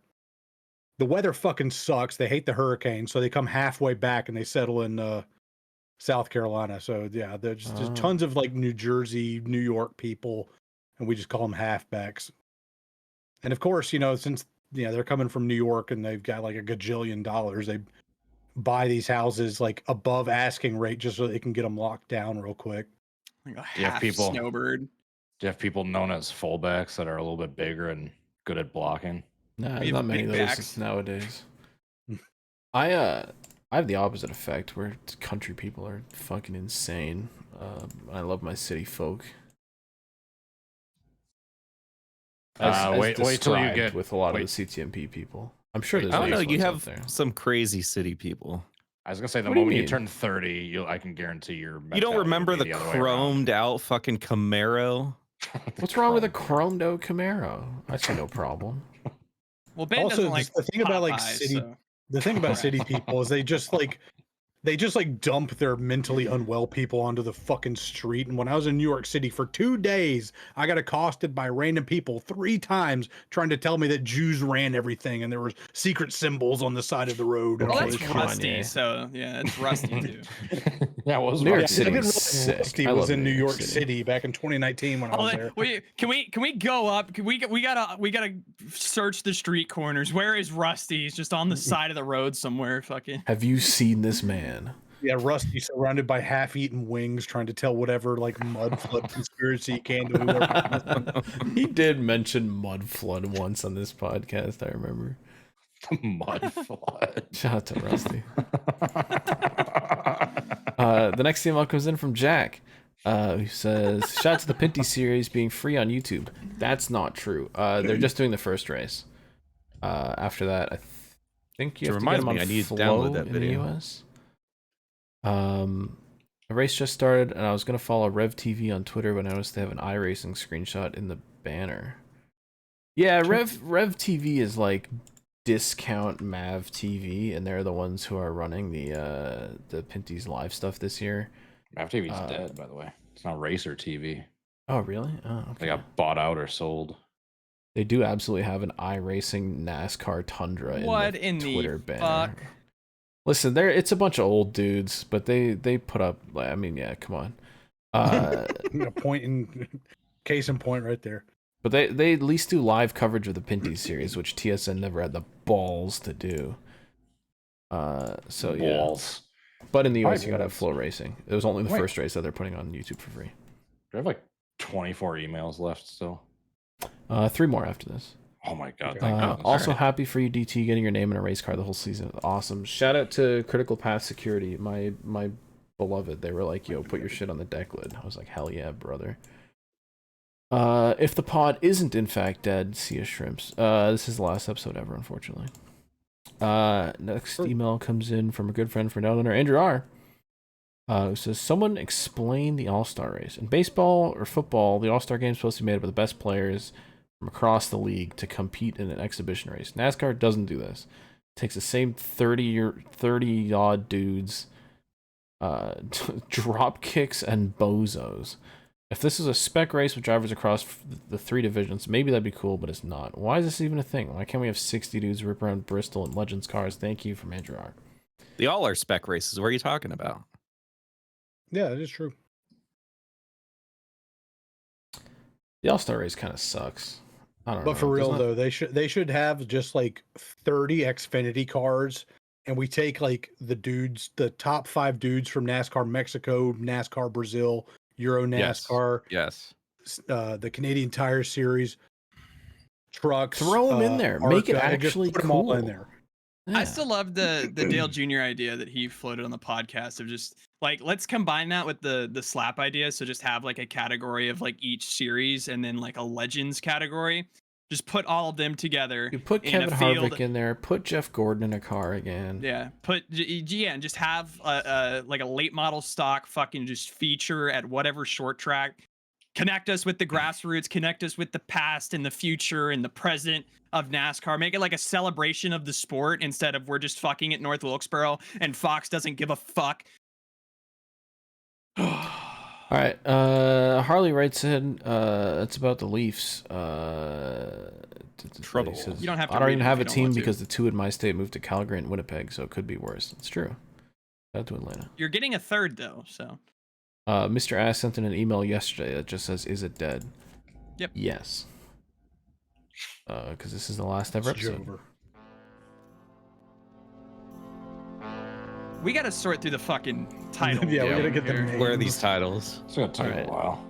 The weather fucking sucks. They hate the hurricanes, so they come halfway back and they settle in South Carolina. So yeah, there's just tons of like New Jersey, New York people, and we just call them halfbacks. And of course, you know, since they're coming from New York and they've got like a gajillion dollars, they buy these houses like above asking rate just so they can get them locked down real quick. Like a Do you have half people- snowbird. Do you have people known as fullbacks that are a little bit bigger and good at blocking? Nah, We not have many of big those backs. nowadays. I have the opposite effect where country people are fucking insane. I love my city folk. Wait till you described get with a lot wait. of the CTMP people. I'm sure there's I don't know. nice You ones out have there. some crazy city people. I was gonna say the What do you moment you mean? turn 30, I can guarantee your. You don't remember the mentality will be other way around. chromed out fucking Camaro? What's wrong with a chromed out Camaro? I see no problem. Well, Ben Also, doesn't like the thing about like Popeyes, city, so- the thing about city people is they just like dump their mentally unwell people onto the fucking street. And when I was in New York City for 2 days, I got accosted by random people 3 times trying to tell me that Jews ran everything and there were secret symbols on the side of the road. And Well, all that's this Rusty, Kanye. so yeah, it's Rusty too. Yeah, what was New York Rusty? City I didn't is realize sick. Rusty I was love in New New York York City. City back in 2019 when I was there. Can we go up? We gotta search the street corners. Where is Rusty? He's just on the side of the road somewhere. Fucking. Have you seen this man? Yeah, Rusty surrounded by half-eaten wings, trying to tell whatever like mud flood conspiracy he can to whoever. He did mention mud flood once on this podcast, I remember. Mud flood. Shout out to Rusty. The next email comes in from Jack, who says, shout out to the Pinty series being free on YouTube. That's not true. They're just doing the first race. After that, I think you It have to get reminds them on me, I need to Flow download that in the video. US. The race just started, and I was going to follow Rev TV on Twitter when I noticed they have an iRacing screenshot in the banner. Yeah, Rev TV is like discount Mav TV, and they're the ones who are running the Pinty's live stuff this year. Mav TV's dead, by the way. It's not Racer TV. Oh, really? Oh, okay. They got bought out or sold. They do absolutely have an iRacing NASCAR Tundra in the Twitter banner. Fuck? Listen, it's a bunch of old dudes, but they put up. I mean, yeah, come on. A point in case in point right there. But they at least do live coverage of the Pinty series, which TSN never had the balls to do. So yeah. Balls. But in the US, you gotta have Flow Racing. It was only the Wait. first race that they're putting on YouTube for free. Do I have like 24 emails left still? 3 more after this. Oh my god! Thank goodness. Also, Alright. happy for you, DT, getting your name in a race car the whole season. Awesome. Shout out to Critical Path Security, my beloved. They were like, "Yo, put your shit on the deck lid." I was like, "Hell yeah, brother." If the pod isn't in fact dead, see ya, shrimps. This is the last episode ever, unfortunately. Next email comes in from a good friend for owner Andrew R. Who says, someone explain the All-Star race. In baseball or football, the All-Star game is supposed to be made up of the best players from across the league to compete in an exhibition race. NASCAR doesn't do this. It takes the same 30-odd dudes, drop kicks and bozos. If this is a spec race with drivers across the 3 divisions, maybe that'd be cool, but it's not. Why is this even a thing? Why can't we have 60 dudes rip around Bristol and Legends cars? Thank you from Andrew R. The all are spec races. What are you talking about? Yeah, that is true. The All-Star race kind of sucks. I don't know. But for real There's not- though, they should have just like 30 Xfinity cars, and we take like the top 5 dudes from NASCAR Mexico, NASCAR Brazil, Euro NASCAR, Yes. The Canadian Tire Series, trucks. Throw 'em in there. Make it ARCA, and just actually put 'em all in cool. there. Yeah. I still love the Dale Jr. idea that he floated on the podcast of just like, let's combine that with the slap idea. So just have like a category of like each series and then like a legends category. Just put all of them together. You put in Kevin a field. Harvick in there. Put Jeff Gordon in a car again. Yeah, and just have like a late model stock fucking just feature at whatever short track. Connect us with the grassroots, connect us with the past and the future and the present of NASCAR. Make it like a celebration of the sport instead of we're just fucking at North Wilkesboro and Fox doesn't give a fuck. All right. Harley writes in. It's about the Leafs. Trouble. He says, You don't have to I don't read even it have if a you don't team want to. because the 2 in my state moved to Calgary and Winnipeg, so it could be worse. It's true. Shout out to Atlanta. You're getting a third though, so Mr. Ass sent in an email yesterday that just says, "Is it dead?" Yep. Yes. Because this is the last ever It's episode. over. we gotta sort through the fucking title. Yeah, we Yeah, gotta get the here. names. Where are these titles? It's gonna take Alright. a while.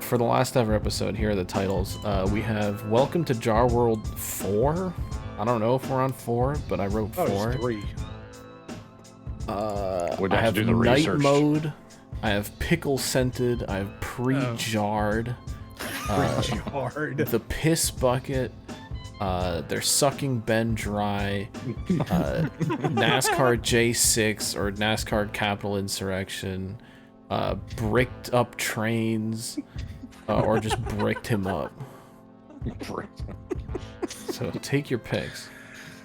For the last ever episode, here are the titles. We have Welcome to Jar World 4. I don't know if we're on 4, but I wrote 4. Oh, it's 3. We'd I have have to do the night research. mode. I have pickle scented. I have pre-jarred. Hard. The piss bucket. They're sucking Ben dry. NASCAR J6 or NASCAR Capital Insurrection. Bricked up trains. Or just bricked him up. So take your picks.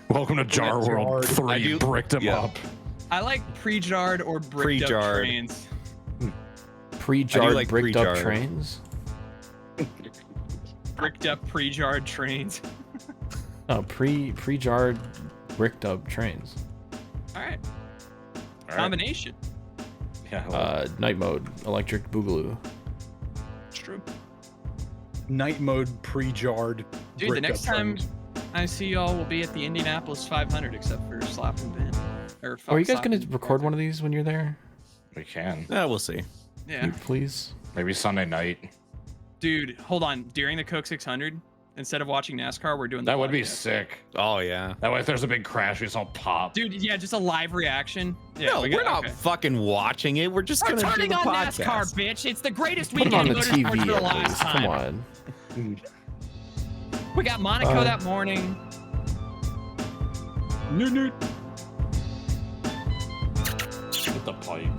Welcome to Jar World Jarred. 3. I do- Bricked him yeah. up. I like pre-jarred or bricked up Pre-jarred. trains. Pre-jarred, like bricked up pre-jarred. trains. Bricked up pre-jarred trains. No, pre-jarred, bricked up trains. All right. All right. Combination. Yeah. Night mode, electric boogaloo. It's true. Night mode pre-jarred. Dude, the bricked next up time trains. I see y'all will be at the Indianapolis 500, except for Slap and Ben. Or Oh, are you guys Slap gonna and- record one of these when you're there? we can. We'll see. Yeah. Please. Maybe Sunday night. Dude, hold on. During the Coke 600, instead of watching NASCAR, we're doing the That would be podcast. sick. Oh yeah. That way, if there's a big crash, we just all pop. Dude, yeah, just a live reaction. Yeah, No, we we're got- not okay. fucking watching it. We're just We're gonna do turning the on podcast. NASCAR, bitch. It's the greatest Put it weekend on in the motorsports for TV the at last least. time. Come on. We got Monaco that morning. Noot, noot. Hit the pipe.